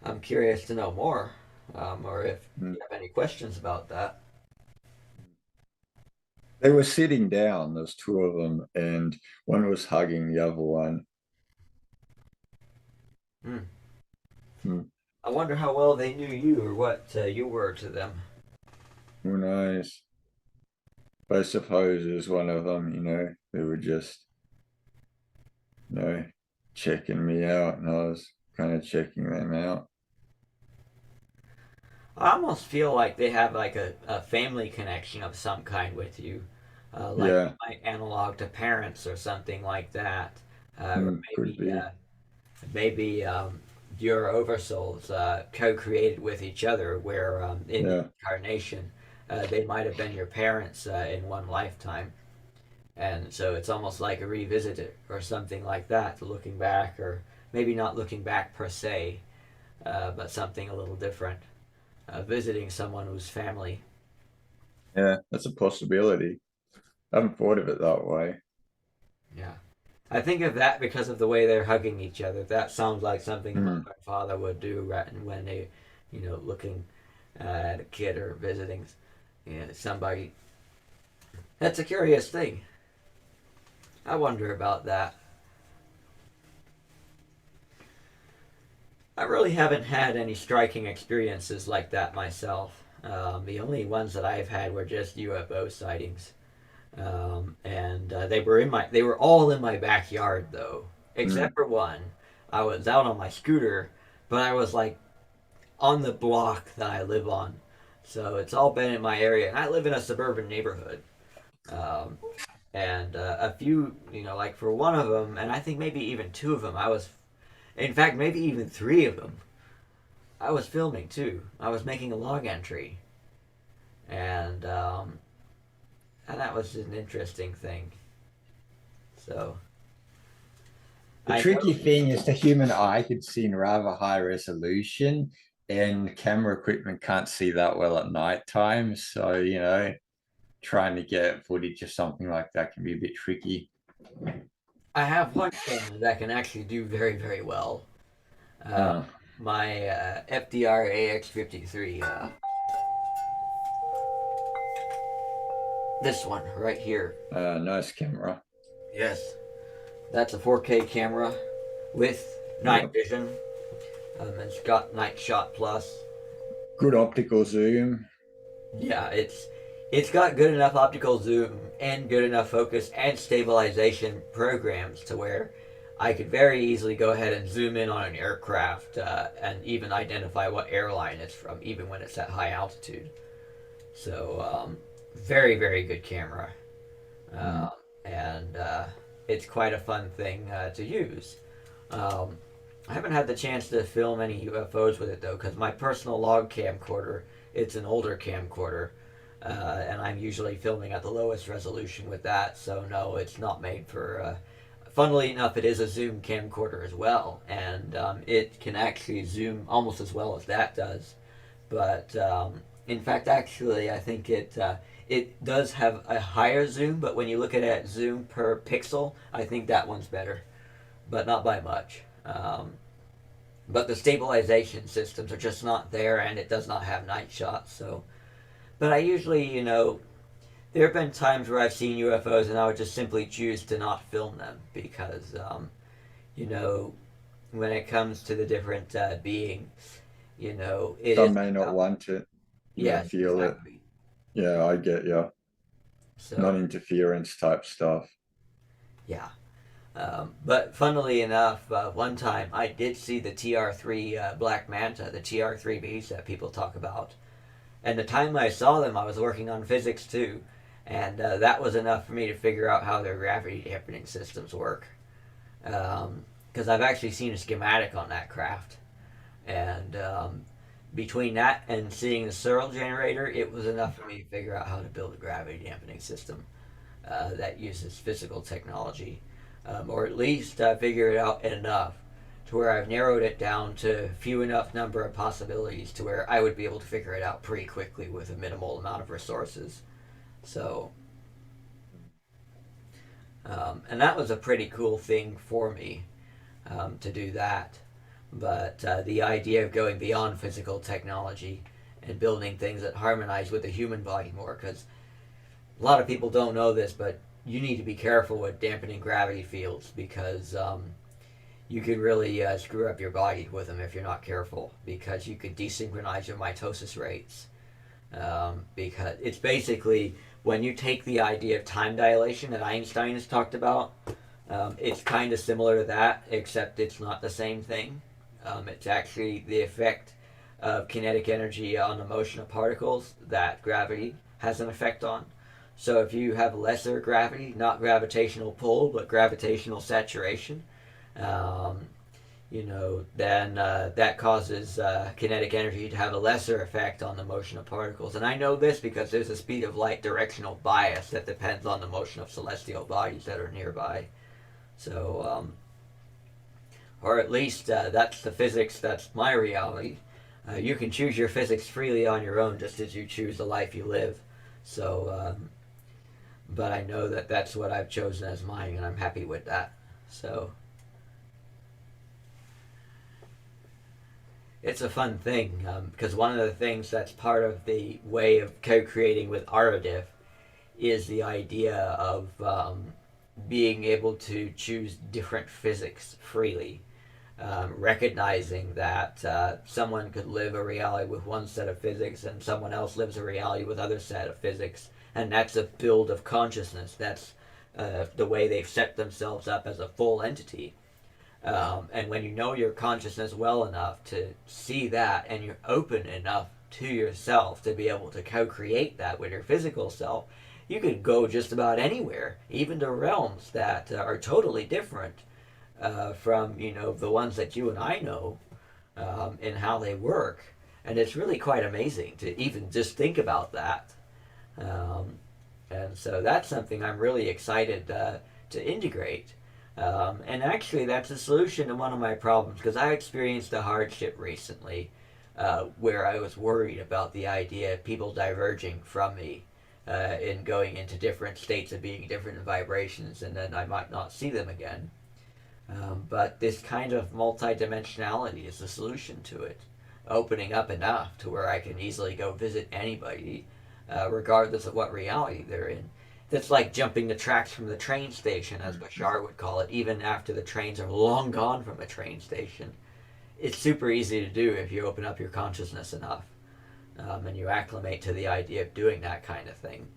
Speaker 1: I'm curious to know more, or if
Speaker 2: Mm.
Speaker 1: you have any questions about that.
Speaker 2: They were sitting down. There's two of them, and one was hugging the other one.
Speaker 1: Hmm.
Speaker 2: Hmm.
Speaker 1: I wonder how well they knew you, or what you were to them.
Speaker 2: Who knows? But I suppose it was one of them. They were just you know checking me out, and I was kind of checking them out.
Speaker 1: I almost feel like they have like a family connection of some kind with you, like
Speaker 2: Yeah,
Speaker 1: my analog to parents or something like that, or
Speaker 2: could be.
Speaker 1: maybe your oversouls co-created with each other, where in the
Speaker 2: Yeah,
Speaker 1: incarnation they might have been your parents in one lifetime, and so it's almost like a revisit or something like that, looking back, or maybe not looking back per se, but something a little different, visiting someone who's family.
Speaker 2: yeah. That's a possibility. I haven't thought of it that way.
Speaker 1: Yeah. I think of that because of the way they're hugging each other. That sounds like something a
Speaker 2: Hmm.
Speaker 1: mother and father would do right when they, looking at a kid or visiting somebody. That's a curious thing. I wonder about that. I really haven't had any striking experiences like that myself. The only ones that I've had were just UFO sightings, and they were all in my backyard though,
Speaker 2: Hmm.
Speaker 1: except for one. I was out on my scooter, but I was like on the block that I live on, so it's all been in my area, and I live in a suburban neighborhood. Um, and a few, like for one of them, and I think maybe even two of them, in fact, maybe even three of them, I was filming too. I was making a log entry, and and that was an interesting thing. So
Speaker 2: The
Speaker 1: I
Speaker 2: tricky
Speaker 1: know.
Speaker 2: thing is the human eye could see in rather high resolution, and camera equipment can't see that well at night time. So, trying to get footage of something like that can be a bit tricky.
Speaker 1: I have one camera that can actually do very, very well. Uh,
Speaker 2: Uh,
Speaker 1: my FDR AX53. This one right here.
Speaker 2: nice camera.
Speaker 1: Yes, that's a 4K camera with night
Speaker 2: Yep.
Speaker 1: vision. It's got Night Shot Plus.
Speaker 2: Good optical zoom.
Speaker 1: Yeah, it's got good enough optical zoom and good enough focus and stabilization programs to where I could very easily go ahead and zoom in on an aircraft and even identify what airline it's from, even when it's at high altitude. So, very, very good camera.
Speaker 2: Mm.
Speaker 1: Uh, and it's quite a fun thing to use. Um, I haven't had the chance to film any UFOs with it though, because my personal log camcorder, it's an older camcorder, and I'm usually filming at the lowest resolution with that. So no, it's not made for. Funnily enough, it is a zoom camcorder as well, and it can actually zoom almost as well as that does. But in fact, actually, I think it does have a higher zoom. But when you look at it zoom per pixel, I think that one's better, but not by much. But the stabilization systems are just not there, and it does not have night shots. So But I usually, there have been times where I've seen UFOs and I would just simply choose to not film them because, you know, when it comes to the different beings, it
Speaker 2: Some
Speaker 1: is
Speaker 2: may not
Speaker 1: about,
Speaker 2: want it,
Speaker 1: yes,
Speaker 2: feel it.
Speaker 1: exactly.
Speaker 2: Yeah, I get you.
Speaker 1: So,
Speaker 2: Non-interference type stuff.
Speaker 1: yeah. But funnily enough, one time I did see the TR3 Black Manta, the TR3Bs that people talk about. And the time I saw them, I was working on physics too. And that was enough for me to figure out how their gravity dampening systems work. Because I've actually seen a schematic on that craft. And between that and seeing the Searle generator, it was enough for me to figure out how to build a gravity dampening system that uses physical technology, or at least figure it out enough to where I've narrowed it down to few enough number of possibilities to where I would be able to figure it out pretty quickly with a minimal amount of resources. So, and that was a pretty cool thing for me to do that. But the idea of going beyond physical technology and building things that harmonize with the human body more, because a lot of people don't know this, but you need to be careful with dampening gravity fields because you could really screw up your body with them if you're not careful because you could desynchronize your mitosis rates. Because it's basically when you take the idea of time dilation that Einstein has talked about, it's kind of similar to that, except it's not the same thing. It's actually the effect of kinetic energy on the motion of particles that gravity has an effect on. So if you have lesser gravity, not gravitational pull, but gravitational saturation, um, then that causes kinetic energy to have a lesser effect on the motion of particles. And I know this because there's a speed of light directional bias that depends on the motion of celestial bodies that are nearby. So, or at least that's the physics, that's my reality. You can choose your physics freely on your own just as you choose the life you live. So, but I know that that's what I've chosen as mine, and I'm happy with that. So it's a fun thing because one of the things that's part of the way of co-creating with Aradiv is the idea of being able to choose different physics freely. Recognizing that someone could live a reality with one set of physics and someone else lives a reality with other set of physics, and that's a build of consciousness. That's the way they've set themselves up as a full entity. And when you know your consciousness well enough to see that, and you're open enough to yourself to be able to co-create that with your physical self, you could go just about anywhere, even to realms that are totally different from the ones that you and I know and how they work. And it's really quite amazing to even just think about that. Um, and so that's something I'm really excited to integrate. And actually, that's a solution to one of my problems because I experienced a hardship recently where I was worried about the idea of people diverging from me and going into different states of being, different vibrations, and then I might not see them again. But this kind of multidimensionality is the solution to it, opening up enough to where I can easily go visit anybody, regardless of what reality they're in. It's like jumping the tracks from the train station, as Bashar would call it, even after the trains are long gone from a train station. It's super easy to do if you open up your consciousness enough and you acclimate to the idea of doing that kind of thing.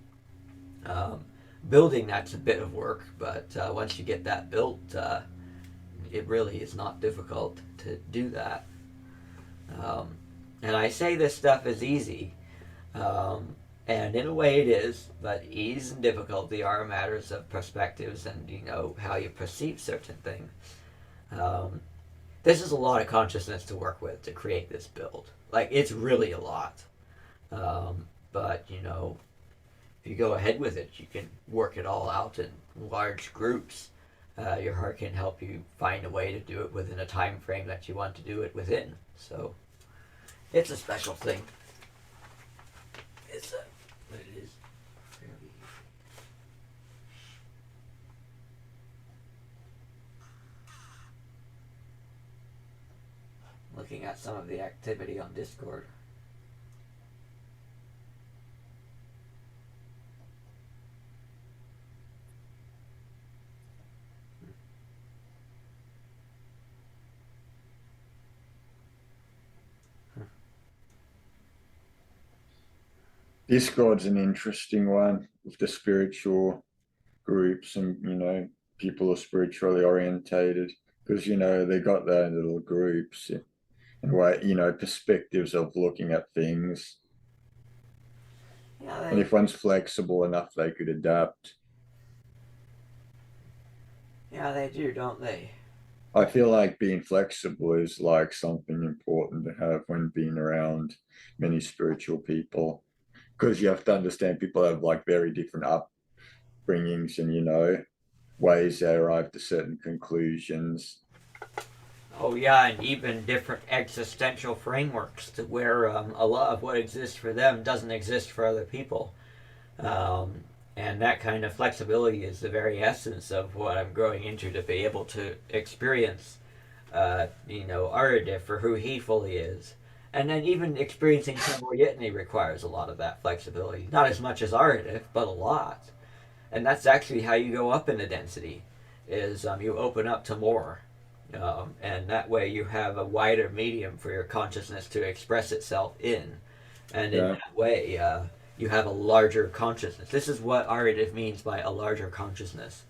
Speaker 1: Um, Building that's a bit of work, but once you get that built, it really is not difficult to do that. Um, and I say this stuff is easy, um, and in a way it is, but ease and difficulty are matters of perspectives and how you perceive certain things. Um, this is a lot of consciousness to work with to create this build. Like it's really a lot, but if you go ahead with it, you can work it all out in large groups. Your heart can help you find a way to do it within a time frame that you want to do it within. So it's a special thing. But it is fairly looking at some of the activity on Discord.
Speaker 2: Discord's an interesting one with the spiritual groups and, people are spiritually orientated because, they got their little groups and way, perspectives of looking at things.
Speaker 1: Yeah,
Speaker 2: And if one's flexible enough, they could adapt.
Speaker 1: they do, don't they?
Speaker 2: I feel like being flexible is like something important to have when being around many spiritual people because you have to understand people have like very different upbringings and, ways they arrive to certain conclusions.
Speaker 1: Oh yeah, and even different existential frameworks to where a lot of what exists for them doesn't exist for other people. Um, and that kind of flexibility is the very essence of what I'm growing into to be able to experience, Aradif for who he fully is. And then even experiencing Timor Yitney requires a lot of that flexibility. Not as much as Aradif, but a lot. And that's actually how you go up in the density, is you open up to more. And that way you have a wider medium for your consciousness to express itself in. And in
Speaker 2: Yeah,
Speaker 1: that way, you have a larger consciousness. This is what Aridif means by a larger consciousness.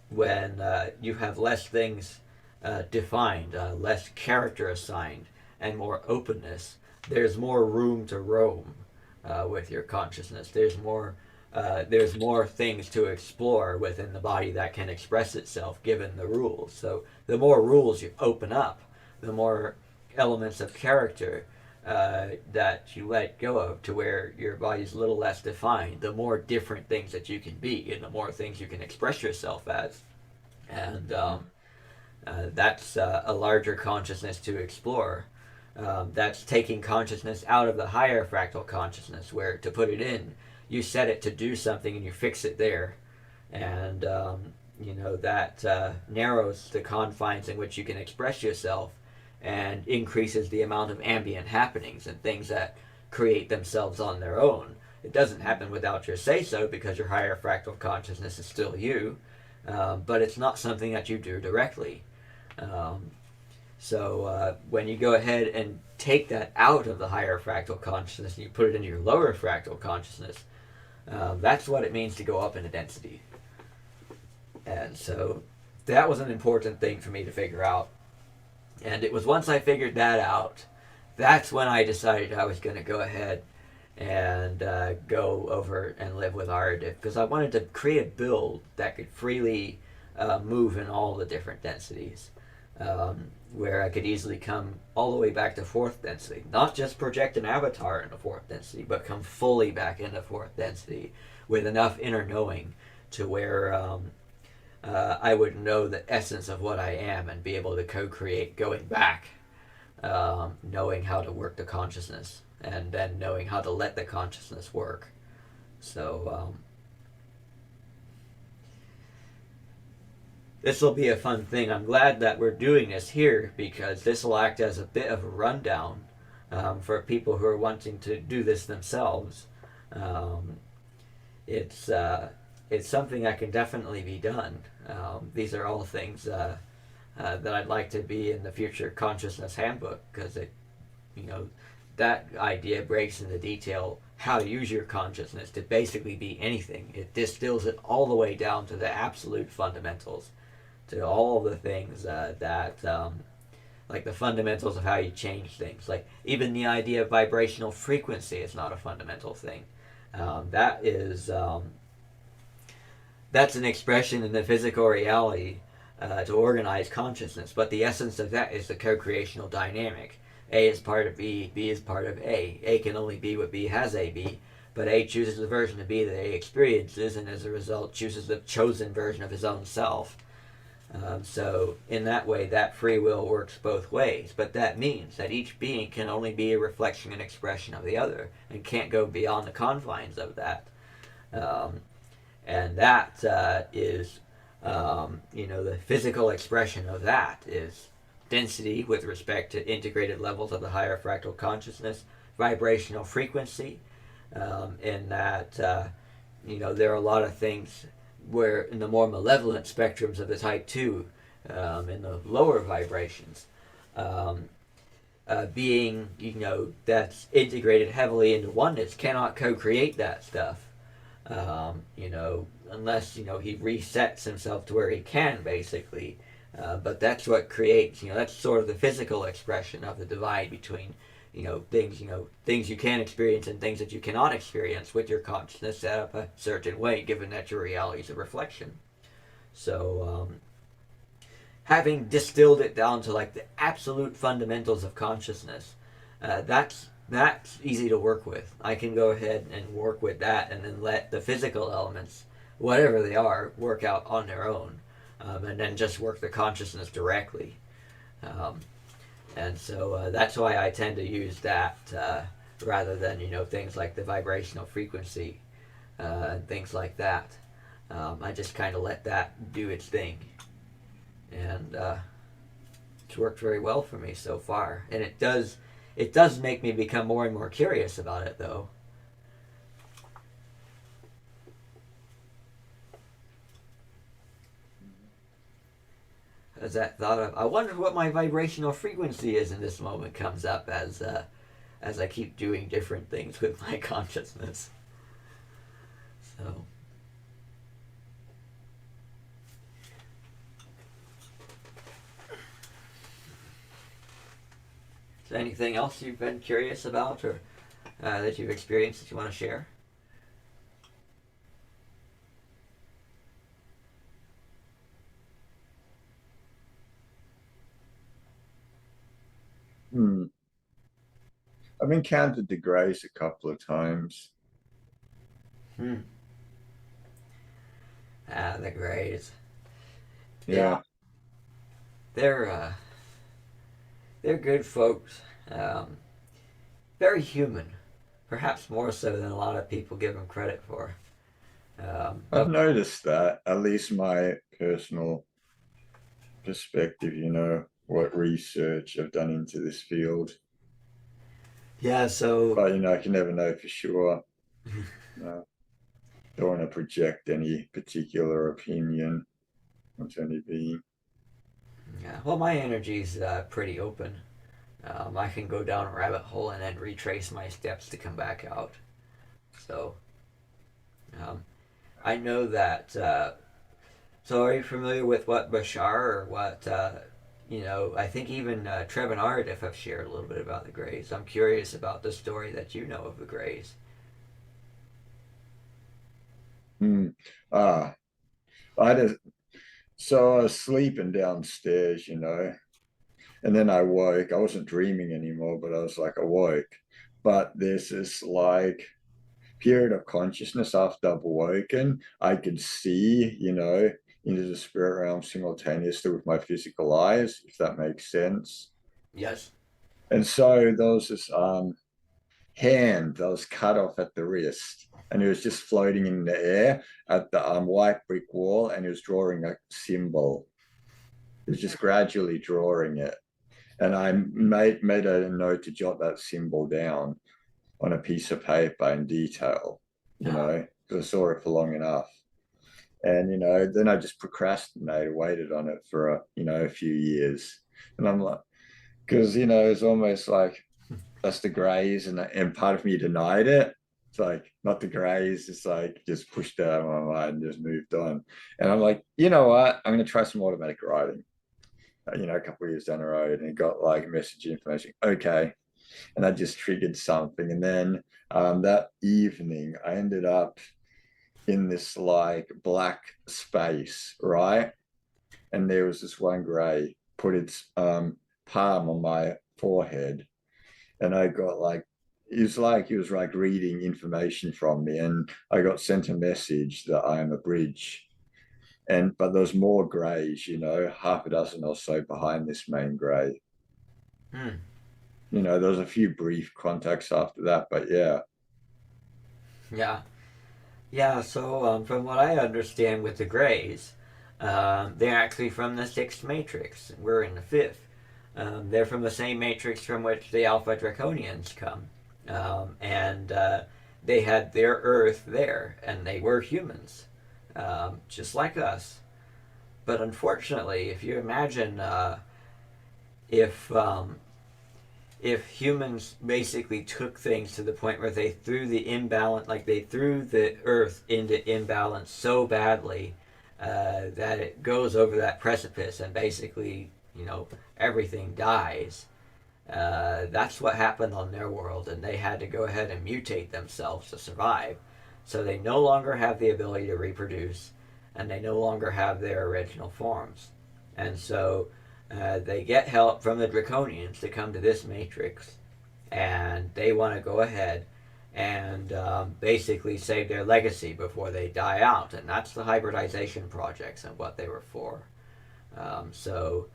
Speaker 1: When you have less things defined, less character assigned, and more openness, there's more room to roam with your consciousness. There's more things to explore within the body that can express itself given the rules. So the more rules you open up, the more elements of character that you let go of to where your body's a little less defined, the more different things that you can be and the more things you can express yourself as. And that's a larger consciousness to explore. That's taking consciousness out of the higher fractal consciousness, where to put it in, you set it to do something and you fix it there. And, that narrows the confines in which you can express yourself and increases the amount of ambient happenings and things that create themselves on their own. It doesn't happen without your say so because your higher fractal consciousness is still you, but it's not something that you do directly. Um, so when you go ahead and take that out of the higher fractal consciousness and you put it into your lower fractal consciousness, that's what it means to go up in a density. And so that was an important thing for me to figure out. And it was once I figured that out, that's when I decided I was going to go ahead and go over and live with Aradif because I wanted to create a build that could freely move in all the different densities, where I could easily come all the way back to fourth density, not just project an avatar into fourth density, but come fully back into fourth density with enough inner knowing to where I would know the essence of what I am and be able to co-create going back, knowing how to work the consciousness and then knowing how to let the consciousness work. So this will be a fun thing. I'm glad that we're doing this here because this will act as a bit of a rundown for people who are wanting to do this themselves. Um, it's something that can definitely be done. These are all things that I'd like to be in the future consciousness handbook because that idea breaks into detail how to use your consciousness to basically be anything. It distills it all the way down to the absolute fundamentals, to all the things like the fundamentals of how you change things. Like even the idea of vibrational frequency is not a fundamental thing. That is that's an expression in the physical reality to organize consciousness. But the essence of that is the co-creational dynamic. A is part of B, B is part of A. A can only be what B has A be, but A chooses the version of B that A experiences, and as a result chooses the chosen version of his own self. So in that way, that free will works both ways. But that means that each being can only be a reflection and expression of the other, and can't go beyond the confines of that. Um, and that is the physical expression of that is density with respect to integrated levels of the higher fractal consciousness, vibrational frequency, in that there are a lot of things where in the more malevolent spectrums of the type 2, in the lower vibrations, being, that's integrated heavily into oneness cannot co-create that stuff. Unless he resets himself to where he can, basically. But that's what creates, that's sort of the physical expression of the divide between, things you can experience and things that you cannot experience with your consciousness set up a certain way, given that your reality is a reflection. So, having distilled it down to like the absolute fundamentals of consciousness, that's easy to work with. I can go ahead and work with that, and then let the physical elements, whatever they are, work out on their own, and then just work the consciousness directly. Um, and so that's why I tend to use that rather than things like the vibrational frequency and things like that. I just kind of let that do its thing, and it's worked very well for me so far. And it does make me become more and more curious about it, though. As that thought of, I wonder what my vibrational frequency is in this moment comes up as I keep doing different things with my consciousness. So, is there anything else you've been curious about, or that you've experienced that you want to share?
Speaker 2: Hmm. I've encountered the Greys a couple of times.
Speaker 1: Hmm. The Greys. Yeah,
Speaker 2: Yeah,
Speaker 1: they're uh, they're good folks. Um, Very human, perhaps more so than a lot of people give them credit for.
Speaker 2: I've
Speaker 1: But
Speaker 2: noticed that, at least my personal perspective, what research I've done into this field.
Speaker 1: yeah, so
Speaker 2: But, I can never know for sure. No, don't want to project any particular opinion onto any being.
Speaker 1: yeah, well, my energy's pretty open. I can go down a rabbit hole and then retrace my steps to come back out. So um, I know that. So are you familiar with what Bashar or what? I think even Trev and Ardif have shared a little bit about the Greys. I'm curious about the story that you know of the Greys.
Speaker 2: Hmm. Ah, I just so I was sleeping downstairs, and then I woke. I wasn't dreaming anymore, but I was like awoke. But there's this like period of consciousness after I've awoken. I could see, into the spirit realm simultaneously with my physical eyes, if that makes sense.
Speaker 1: Yes.
Speaker 2: And so there was this hand that was cut off at the wrist, and it was just floating in the air at the white brick wall, and it was drawing a symbol. It was just gradually drawing it. And I made a note to jot that symbol down on a piece of paper in detail,
Speaker 1: Uh,
Speaker 2: because I saw it for long enough. And then I just procrastinated, waited on it for a few years. And I'm like, because it's almost like that's the Greys, and part of me denied it. It's like not the Greys, it's like just pushed it out of my mind and just moved on. And I'm like, you know what? I'm gonna try some automatic writing. A couple of years down the road, and it got like message information. Okay, and that just triggered something. And then that evening, I ended up in this like black space, right? And there was this one Grey put its palm on my forehead, and I got like he was like reading information from me, and I got sent a message that I am a bridge. And but there's more Greys, half a dozen or so behind this main Grey.
Speaker 1: hmm.
Speaker 2: There was a few brief contacts after that, but yeah.
Speaker 1: Yeah. Yeah, so from what I understand with the Greys, they're actually from the sixth matrix. We're in the fifth. They're from the same matrix from which the Alpha Draconians come. And they had their Earth there, and they were humans, just like us. But unfortunately, if you imagine if if humans basically took things to the point where they threw the imbalance, like they threw the Earth into imbalance so badly that it goes over that precipice and basically, everything dies. That's what happened on their world, and they had to go ahead and mutate themselves to survive. So they no longer have the ability to reproduce, and they no longer have their original forms. And so they get help from the Draconians to come to this matrix, and they want to go ahead and basically save their legacy before they die out. And that's the hybridization projects and what they were for. So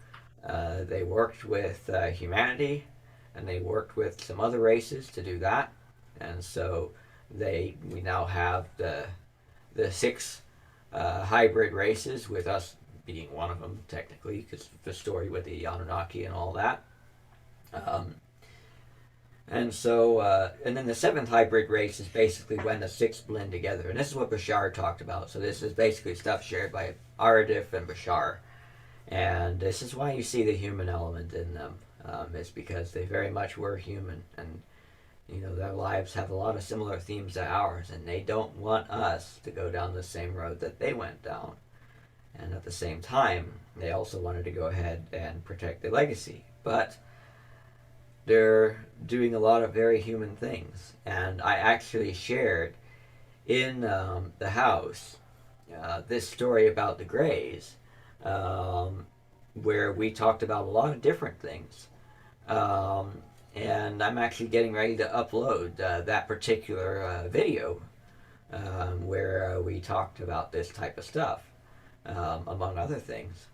Speaker 1: they worked with humanity, and they worked with some other races to do that. And so we now have the six hybrid races, with us being one of them technically, because the story with the Anunnaki and all that. Um, and then the seventh hybrid race is basically when the six blend together, and this is what Bashar talked about. So this is basically stuff shared by Aradif and Bashar. And this is why you see the human element in them. It's because they very much were human, and their lives have a lot of similar themes to ours, and they don't want us to go down the same road that they went down. And at the same time, they also wanted to go ahead and protect the legacy, but they're doing a lot of very human things. And I actually shared in the house this story about the Greys, where we talked about a lot of different things. And I'm actually getting ready to upload that particular video where we talked about this type of stuff, among other things.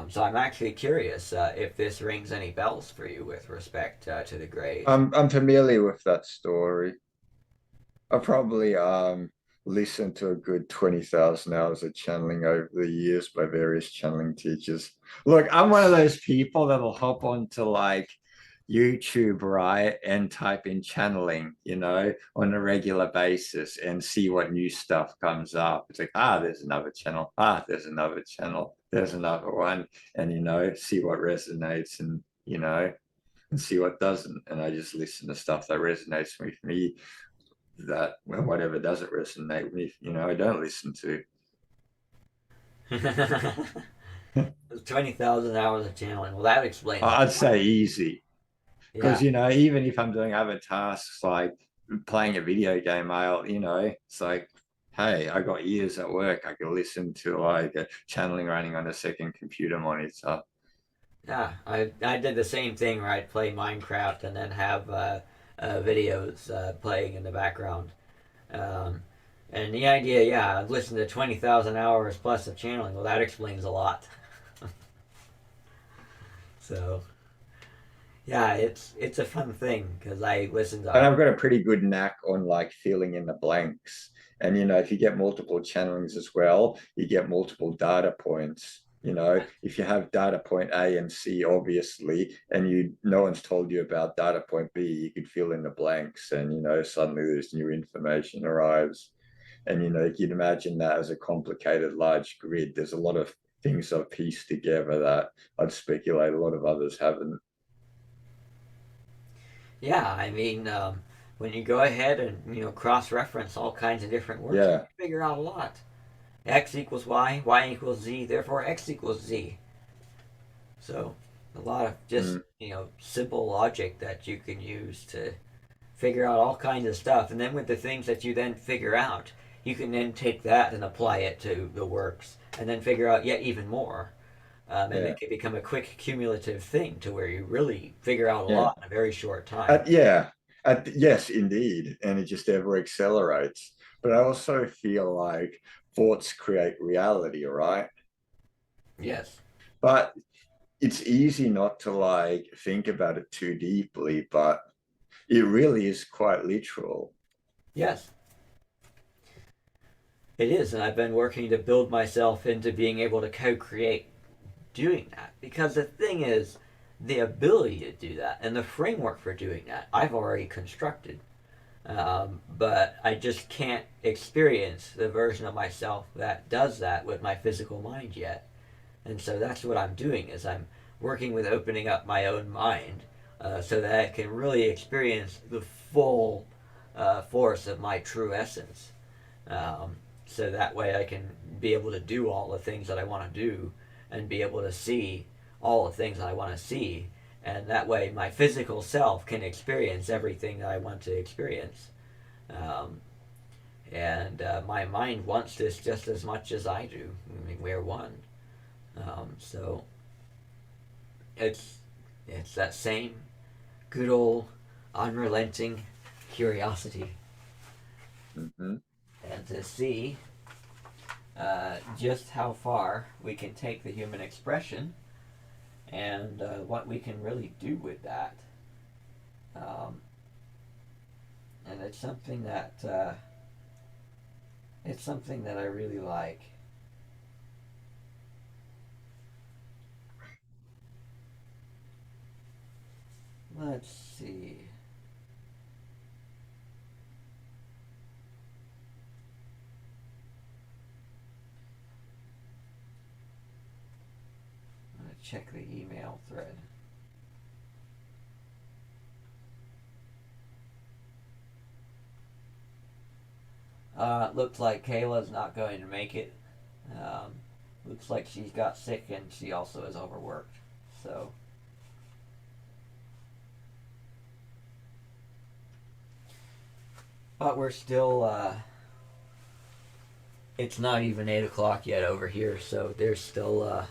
Speaker 1: So I'm actually curious if this rings any bells for you with respect to the Greys.
Speaker 2: I'm familiar with that story. I probably listened to a good 20,000 hours of channeling over the years by various channeling teachers. Look, I'm one of those people that'll hop onto like YouTube, right, and type in channeling, on a regular basis and see what new stuff comes up. It's like, there's another channel. There's another channel. There's another one. And, see what resonates and see what doesn't. And I just listen to stuff that resonates with me. That, well, whatever doesn't resonate with, I don't listen to.
Speaker 1: 20,000 hours of channeling. Well, that explains a
Speaker 2: I'd
Speaker 1: lot.
Speaker 2: say easy. Because,
Speaker 1: Yeah.
Speaker 2: even if I'm doing other tasks like playing a video game, it's like, hey, I got years at work. I could listen to like a channeling running on a second computer monitor.
Speaker 1: Yeah, I did the same thing where I'd play Minecraft and then have videos playing in the background. Um, and the idea, yeah, I've listened to 20,000 hours plus of channeling. Well, that explains a lot. So, yeah, it's a fun thing because I listen
Speaker 2: And
Speaker 1: to.
Speaker 2: I've got a pretty good knack on like filling in the blanks. And if you get multiple channelings as well, you get multiple data points. If you have data point A and C, obviously, and no one's told you about data point B, you could fill in the blanks, and suddenly there's new information arrives. And you can imagine that as a complicated large grid. There's a lot of things I've pieced together that I'd speculate a lot of others haven't.
Speaker 1: Yeah, I mean, when you go ahead and cross-reference all kinds of different works, you
Speaker 2: Yeah,
Speaker 1: can figure out a lot. X equals Y, Y equals Z, therefore X equals Z. So a lot of just
Speaker 2: mm,
Speaker 1: simple logic that you can use to figure out all kinds of stuff, and then with the things that you then figure out, you can then take that and apply it to the works, and then figure out yet even more. And
Speaker 2: yeah,
Speaker 1: it can become a quick cumulative thing to where you really figure out a
Speaker 2: yeah.
Speaker 1: lot in a very short time.
Speaker 2: Yeah, yes, indeed. And it just ever accelerates. But I also feel like thoughts create reality, right?
Speaker 1: Yes.
Speaker 2: But it's easy not to like think about it too deeply, but it really is quite literal.
Speaker 1: Yes. It is, and I've been working to build myself into being able to co-create doing that. Because the thing is, the ability to do that and the framework for doing that, I've already constructed. But I just can't experience the version of myself that does that with my physical mind yet. And so that's what I'm doing is I'm working with opening up my own mind so that I can really experience the full force of my true essence. Um, so that way I can be able to do all the things that I want to do and be able to see all the things I want to see. And that way my physical self can experience everything that I want to experience. Um, and my mind wants this just as much as I do. I mean, we're one. So it's it's that same good old unrelenting curiosity,
Speaker 2: Hmm.
Speaker 1: and to see just how far we can take the human expression and what we can really do with that. Um, and it's something that I really like. Let's see. I'm gonna check the email thread. Looks like Kayla's not going to make it. Um, looks like she's got sick and she also is overworked. So, but we're still. It's not even 8 o'clock yet over here, so there's still.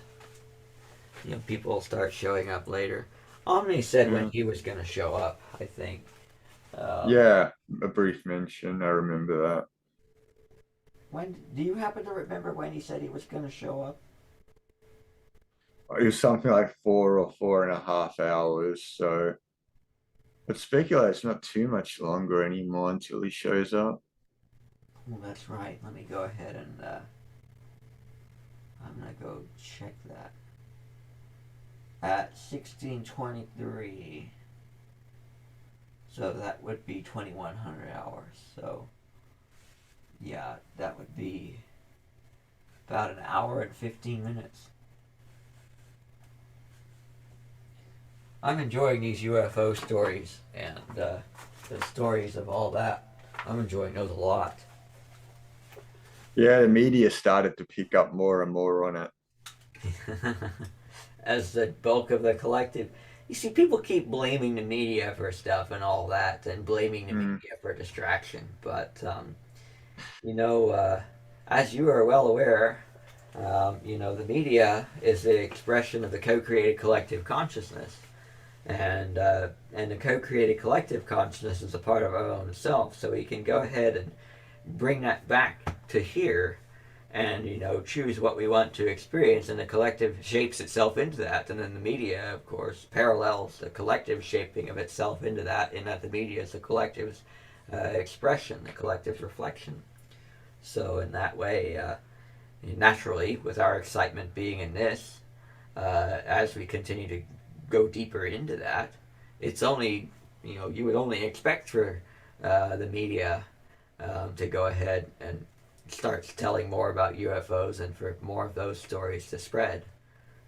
Speaker 1: People will start showing up later. Omni said when
Speaker 2: Mm.
Speaker 1: he was going to show up. I think. Um,
Speaker 2: Yeah, a brief mention. I remember that.
Speaker 1: when do you happen to remember when he said he was going to show up?
Speaker 2: It was something like 4 or 4.5 hours. So I'd speculate it's not too much longer anymore until he shows up.
Speaker 1: Oh, that's right. Let me go ahead and I'm gonna go check that. At 16:23, so that would be 2100 hours. So yeah, that would be about an hour and 15 minutes. I'm enjoying these UFO stories and the stories of all that. I'm enjoying those a lot.
Speaker 2: Yeah, the media started to pick up more and more on it.
Speaker 1: As the bulk of the collective. You see, people keep blaming the media for stuff and all that, and blaming the
Speaker 2: Mm,
Speaker 1: media for distraction. But you know, as you are well aware, the media is the expression of the co-created collective consciousness, and the co-created collective consciousness is a part of our own self. So we can go ahead and bring that back to here, and choose what we want to experience, and the collective shapes itself into that, and then the media, of course, parallels the collective shaping of itself into that, in that the media is the collective's expression, the collective's reflection. So in that way, naturally, with our excitement being in this, as we continue to go deeper into that, it's only, you would only expect for the media to go ahead and start telling more about UFOs and for more of those stories to spread,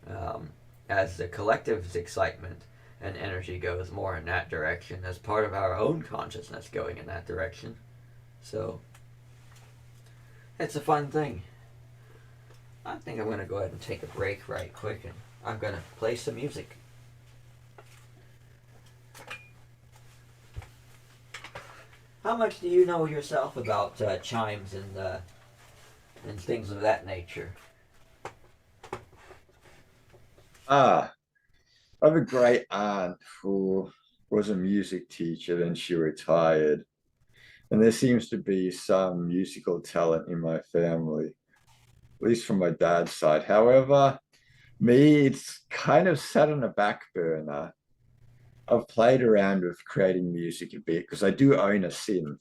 Speaker 1: um, as the collective's excitement and energy goes more in that direction, as part of our own consciousness going in that direction. So it's a fun thing. I think I'm going to go ahead and take a break right quick, and I'm going to play some music. How much do you know yourself about chimes and things of that nature?
Speaker 2: Ah, I have a great aunt who was a music teacher, then she retired. And there seems to be some musical talent in my family, at least from my dad's side. However, me, it's kind of set on a back burner. I've played around with creating music a bit because I do own a synth.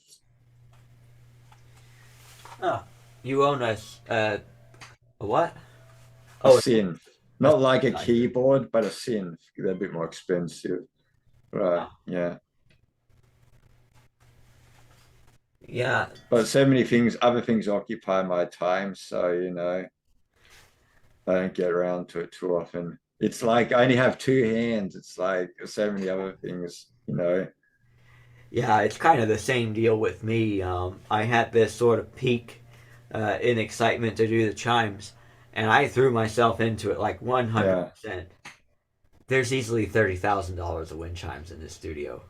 Speaker 1: Oh, you own a what?
Speaker 2: A
Speaker 1: Oh,
Speaker 2: synth.
Speaker 1: a
Speaker 2: Not like a
Speaker 1: synthesizer.
Speaker 2: keyboard, but a synth. They're a bit more expensive. Right,
Speaker 1: Oh,
Speaker 2: yeah.
Speaker 1: yeah.
Speaker 2: But so many things, other things occupy my time. So, I don't get around to it too often. It's like I only have two hands. It's like so many other things, you know.
Speaker 1: Yeah, it's kind of the same deal with me. I had this sort of peak in excitement to do the chimes, and I threw myself into it like
Speaker 2: Yeah.
Speaker 1: 100%. There's easily $30,000 of wind chimes in this studio.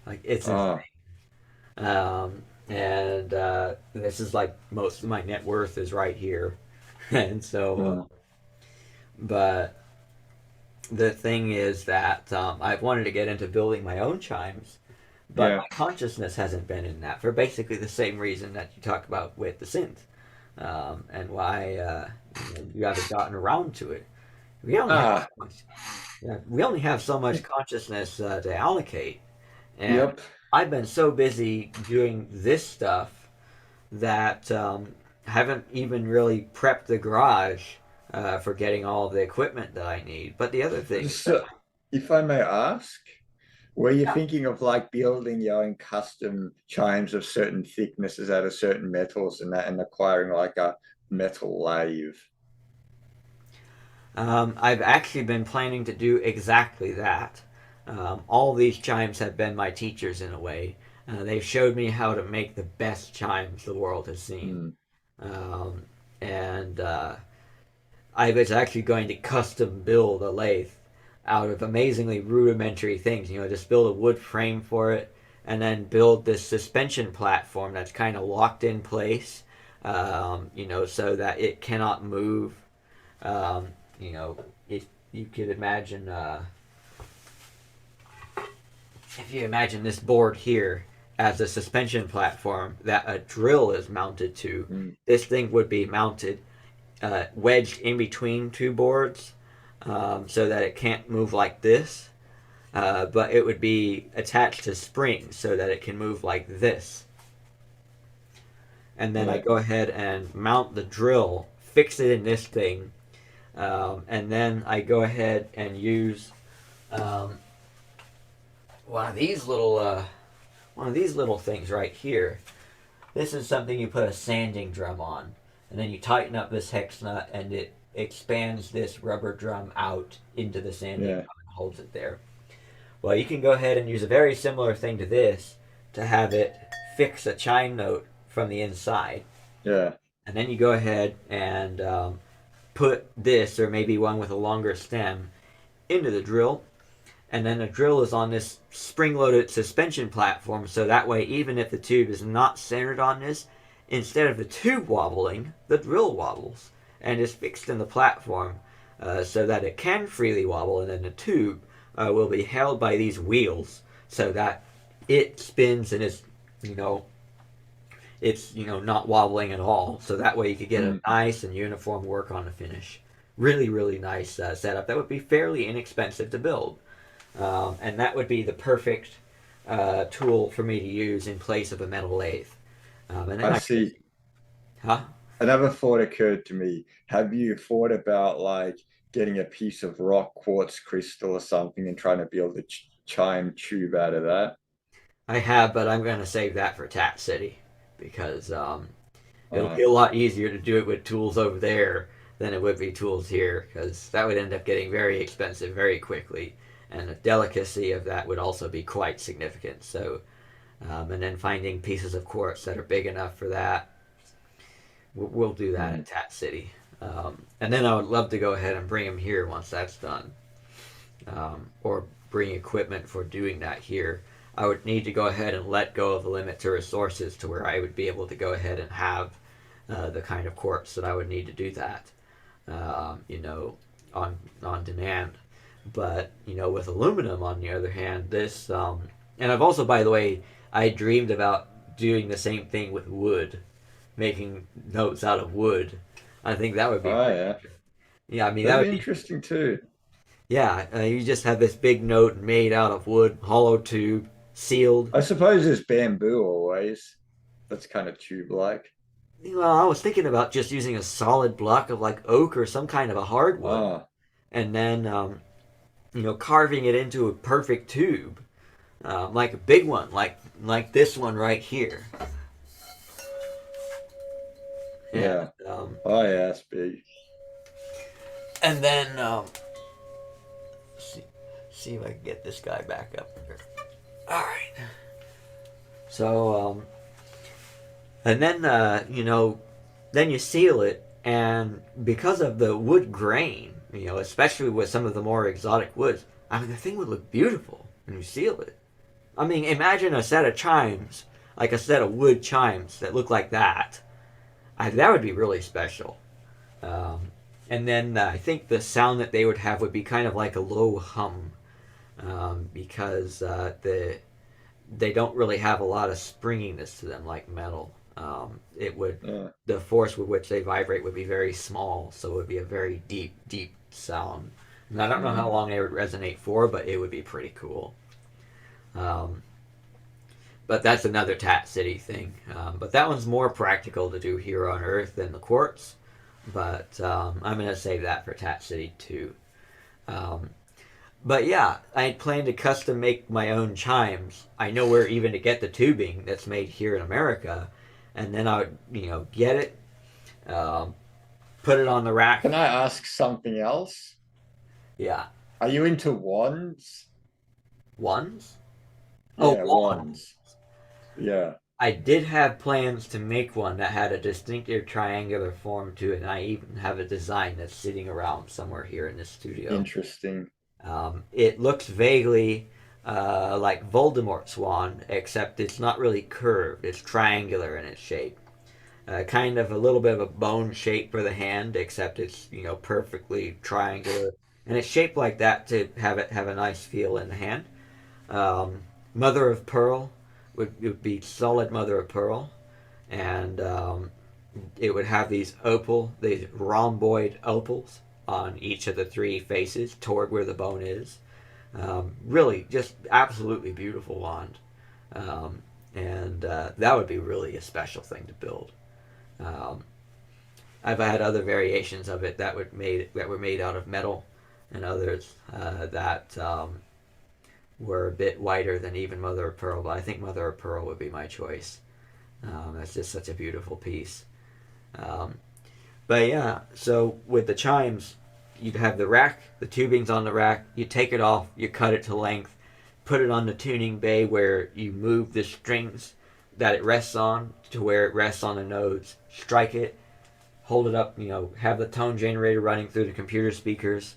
Speaker 1: Like it's insane.
Speaker 2: Oh,
Speaker 1: And this is like most of my net worth is right here, and so.
Speaker 2: mm,
Speaker 1: But the thing is that I've wanted to get into building my own chimes, but
Speaker 2: yeah.
Speaker 1: my consciousness hasn't been in that for basically the same reason that you talk about with the synth, and why you haven't gotten around to it. We only have
Speaker 2: Ah,
Speaker 1: so much, yeah, we only have so much consciousness to allocate, and
Speaker 2: yep.
Speaker 1: I've been so busy doing this stuff that haven't even really prepped the garage for getting all of the equipment that I need. But the other things that
Speaker 2: So, if I may ask, were you
Speaker 1: yeah.
Speaker 2: thinking of like building your own custom chimes of certain thicknesses out of certain metals and that, and acquiring like a metal lathe?
Speaker 1: I've actually been planning to do exactly that. All these chimes have been my teachers in a way. They've showed me how to make the best chimes the world has seen.
Speaker 2: Mm,
Speaker 1: Um, and I was actually going to custom build a lathe out of amazingly rudimentary things. You know, just build a wood frame for it, and then build this suspension platform that's kind of locked in place. You know, so that it cannot move. Um, you know, if you could imagine, if you imagine this board here as a suspension platform that a drill is mounted to,
Speaker 2: mm,
Speaker 1: this thing would be mounted wedged in between two boards so that it can't move like this, but it would be attached to springs so that it can move like this. And then I
Speaker 2: yeah.
Speaker 1: go ahead and mount the drill, fix it in this thing, and then I go ahead and use um, one of these little things right here. This is something you put a sanding drum on, and then you tighten up this hex nut, and it expands this rubber drum out into the sanding
Speaker 2: Yeah.
Speaker 1: drum and holds it there. Well, you can go ahead and use a very similar thing to this to have it fix a chime note from the inside,
Speaker 2: Yeah.
Speaker 1: and then you go ahead and put this, or maybe one with a longer stem, into the drill, and then the drill is on this spring-loaded suspension platform, so that way even if the tube is not centered on this, instead of the tube wobbling, the drill wobbles and is fixed in the platform so that it can freely wobble, and then the tube will be held by these wheels so that it spins and is, you know, it's, you know, not wobbling at all. So that way you could get a
Speaker 2: Mm,
Speaker 1: nice and uniform work on the finish. Really, really nice setup that would be fairly inexpensive to build. And that would be the perfect tool for me to use in place of a metal lathe. And then
Speaker 2: I
Speaker 1: I could just,
Speaker 2: see.
Speaker 1: huh?
Speaker 2: Another thought occurred to me. Have you thought about like getting a piece of rock quartz crystal or something and trying to build a chime tube out of that?
Speaker 1: I have, but I'm going to save that for TAT City because it'll
Speaker 2: Uh,
Speaker 1: be a lot easier to do it with tools over there than it would be tools here because that would end up getting very expensive very quickly. And the delicacy of that would also be quite significant. So, and then finding pieces of quartz that are big enough for that, we'll do that
Speaker 2: mm,
Speaker 1: at Tat City. And then I would love to go ahead and bring them here once that's done, or bring equipment for doing that here. I would need to go ahead and let go of the limit to resources to where I would be able to go ahead and have the kind of quartz that I would need to do that, you know, on demand. But you know, with aluminum, on the other hand, this and I've also, by the way, I dreamed about doing the same thing with wood, making notes out of wood. I think that would be
Speaker 2: oh
Speaker 1: pretty.
Speaker 2: yeah,
Speaker 1: Yeah, I mean that
Speaker 2: that'd
Speaker 1: would
Speaker 2: be
Speaker 1: be.
Speaker 2: interesting too.
Speaker 1: Yeah, you just have this big note made out of wood, hollow tube, sealed.
Speaker 2: I suppose there's bamboo always. That's kind of tube-like.
Speaker 1: Well, I was thinking about just using a solid block of like oak or some kind of a hardwood,
Speaker 2: Ah,
Speaker 1: and then you know, carving it into a perfect tube, like a big one, like this one right here. And
Speaker 2: yeah. Oh yeah, that's big.
Speaker 1: and then see if I can get this guy back up here. All right. So, and then then you seal it, and because of the wood grain, especially with some of the more exotic woods, I mean, the thing would look beautiful when you seal it. I mean, imagine a set of chimes, like a set of wood chimes that look like that. That would be really special. Um, and then I think the sound that they would have would be kind of like a low hum, because they don't really have a lot of springiness to them like metal. It would
Speaker 2: Yeah.
Speaker 1: The force with which they vibrate would be very small, so it would be a very deep, deep sound. And I don't know how
Speaker 2: Mm.
Speaker 1: long it would resonate for, but it would be pretty cool. Um, but that's another Tat City thing. But that one's more practical to do here on Earth than the quartz. But I'm going to save that for Tat City too. Um, but yeah, I plan to custom make my own chimes. I know where even to get the tubing that's made here in America, and then I would get it, um, put it on the rack.
Speaker 2: Can I ask something else?
Speaker 1: Yeah,
Speaker 2: Are you into wands?
Speaker 1: ones. Oh,
Speaker 2: Yeah,
Speaker 1: wand.
Speaker 2: wands. Yeah,
Speaker 1: I did have plans to make one that had a distinctive triangular form to it, and I even have a design that's sitting around somewhere here in this studio.
Speaker 2: interesting.
Speaker 1: It looks vaguely like Voldemort's wand, except it's not really curved. It's triangular in its shape. Kind of a little bit of a bone shape for the hand, except it's perfectly triangular, and it's shaped like that to have it have a nice feel in the hand. Um, mother of pearl would be solid mother of pearl, and it would have these rhomboid opals on each of the three faces toward where the bone is. Really, just absolutely beautiful wand, and that would be really a special thing to build. Um, I've had other variations of it that were made out of metal, and others that were a bit whiter than even mother of pearl. But I think mother of pearl would be my choice. That's just such a beautiful piece. Um, but yeah, so with the chimes, you'd have the rack, the tubing's on the rack. You take it off, you cut it to length, put it on the tuning bay where you move the strings that it rests on to where it rests on the nodes. Strike it, hold it up, have the tone generator running through the computer speakers,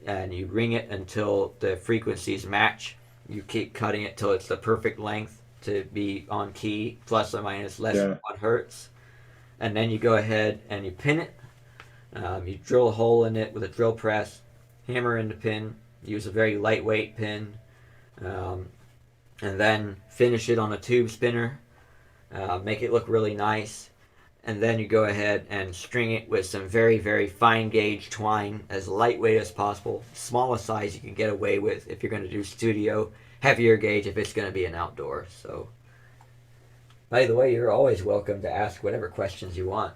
Speaker 1: and you ring it until the frequencies match. You keep cutting it till it's the perfect length to be on key, plus or minus less than
Speaker 2: Yeah,
Speaker 1: 1 hertz. And then you go ahead and you pin it. You drill a hole in it with a drill press, hammer in the pin, use a very lightweight pin, um, and then finish it on a tube spinner. Make it look really nice. And then you go ahead and string it with some very, very fine gauge twine, as lightweight as possible, smallest size you can get away with if you're going to do studio, heavier gauge if it's going to be an outdoor. So, by the way, you're always welcome to ask whatever questions you want.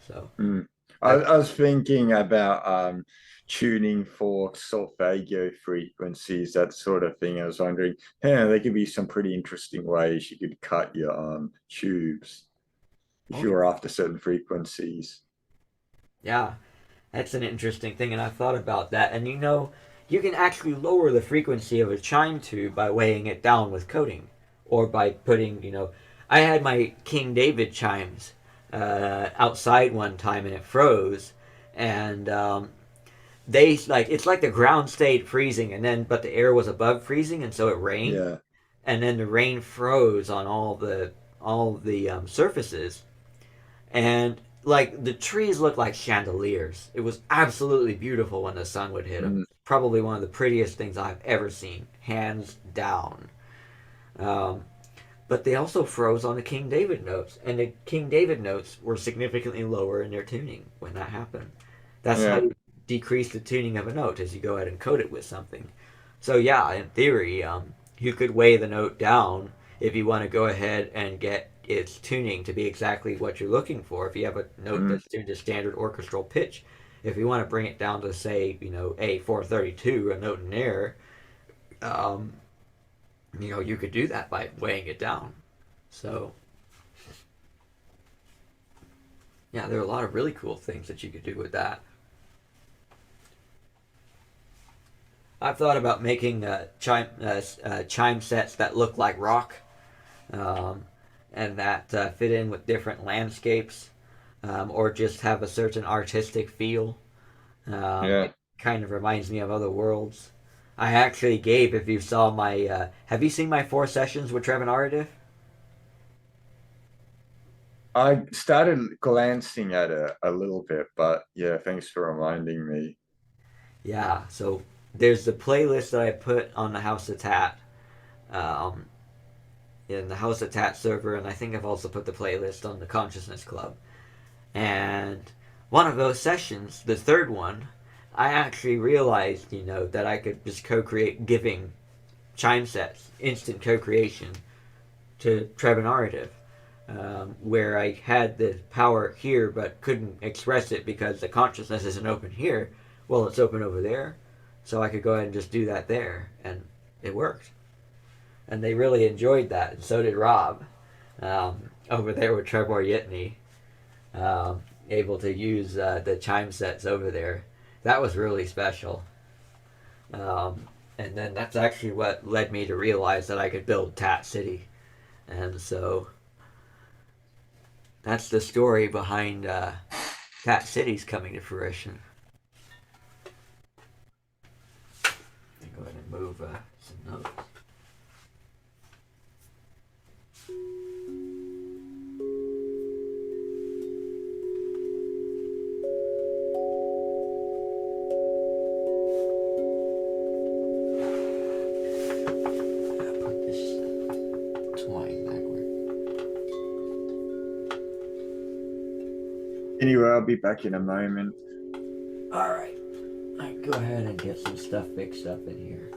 Speaker 1: So,
Speaker 2: mm. I,
Speaker 1: that,
Speaker 2: I was thinking about tuning for solfeggio frequencies, that sort of thing. I was wondering, yeah, there could be some pretty interesting ways you could cut your tubes if
Speaker 1: oh
Speaker 2: you
Speaker 1: yeah,
Speaker 2: were after certain frequencies.
Speaker 1: yeah, that's an interesting thing, and I thought about that. And you can actually lower the frequency of a chime tube by weighing it down with coating, or by putting, I had my King David chimes outside one time, and it froze, and they it's like the ground stayed freezing, and then but the air was above freezing, and so it rained,
Speaker 2: Yeah.
Speaker 1: and then the rain froze on all the surfaces, and like the trees looked like chandeliers. It was absolutely beautiful when the sun would hit them.
Speaker 2: Mm.
Speaker 1: Probably one of the prettiest things I've ever seen, hands down. Um, but they also froze on the King David notes, and the King David notes were significantly lower in their tuning when that happened. That's how
Speaker 2: Yeah.
Speaker 1: you decrease the tuning of a note, as you go ahead and coat it with something. So yeah, in theory, you could weigh the note down if you want to go ahead and get its tuning to be exactly what you're looking for. If you have a note
Speaker 2: Mm.
Speaker 1: that's tuned to standard orchestral pitch, if you want to bring it down to say A432, a note in there, um, you could do that by weighing it down. So yeah, there are a lot of really cool things that you could do with that. I've thought about making chime sets that look like rock, um, and that fit in with different landscapes, or just have a certain artistic feel.
Speaker 2: Yeah.
Speaker 1: It kind of reminds me of other worlds. I actually gave, if you saw my, have you seen my 4 sessions with Trevor Narrative?
Speaker 2: I started glancing at it a little bit, but yeah, thanks for reminding me.
Speaker 1: Yeah, so there's the playlist that I put on the House of Tat, um, in the House of Tat server, and I think I've also put the playlist on the Consciousness Club. And one of those sessions, the third one, I actually realized, that I could just co-create giving chime sets, instant co-creation to Trevor Narrative, where I had the power here but couldn't express it because the consciousness isn't open here. Well, it's open over there, so I could go ahead and just do that there, and it worked. And they really enjoyed that, and so did Rob, over there with Trevor Yitney, able to use the chime sets over there. That was really special. Um, and then that's actually what led me to realize that I could build Tat City. And so that's the story behind Cat City's coming to fruition. Go ahead and move some notes. Put this twine backward.
Speaker 2: Anyway, I'll be back in a moment.
Speaker 1: All right. Go ahead and get some stuff fixed up in here.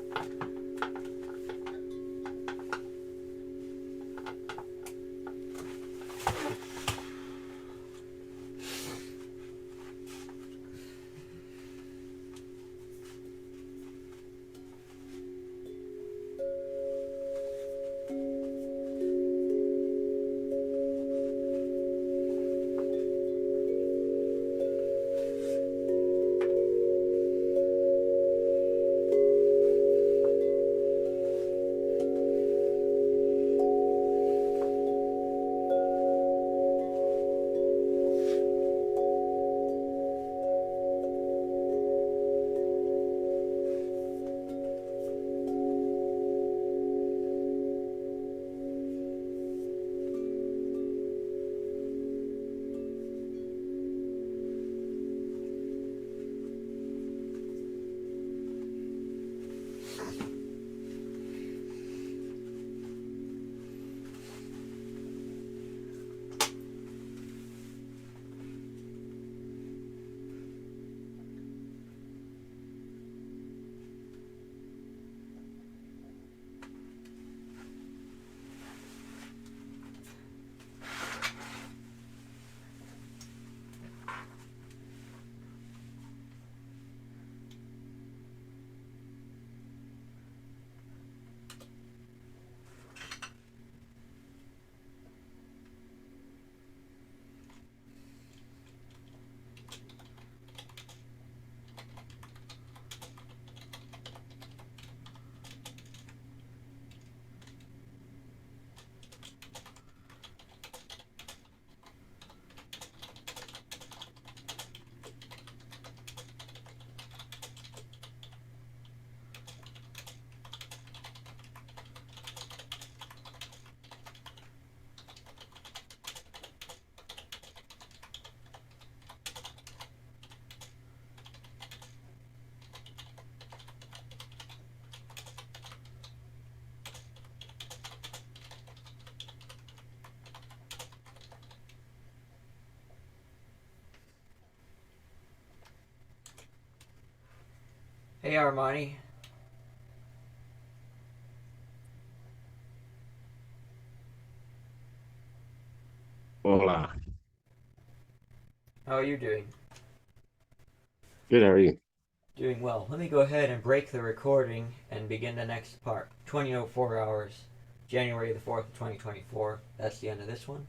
Speaker 1: Hey, Armani.
Speaker 3: Hola.
Speaker 1: How are you doing?
Speaker 3: Good, how are you?
Speaker 1: Doing well. Let me go ahead and break the recording and begin the next part. 20:04 hours, January the 4th, 2024. That's the end of this one.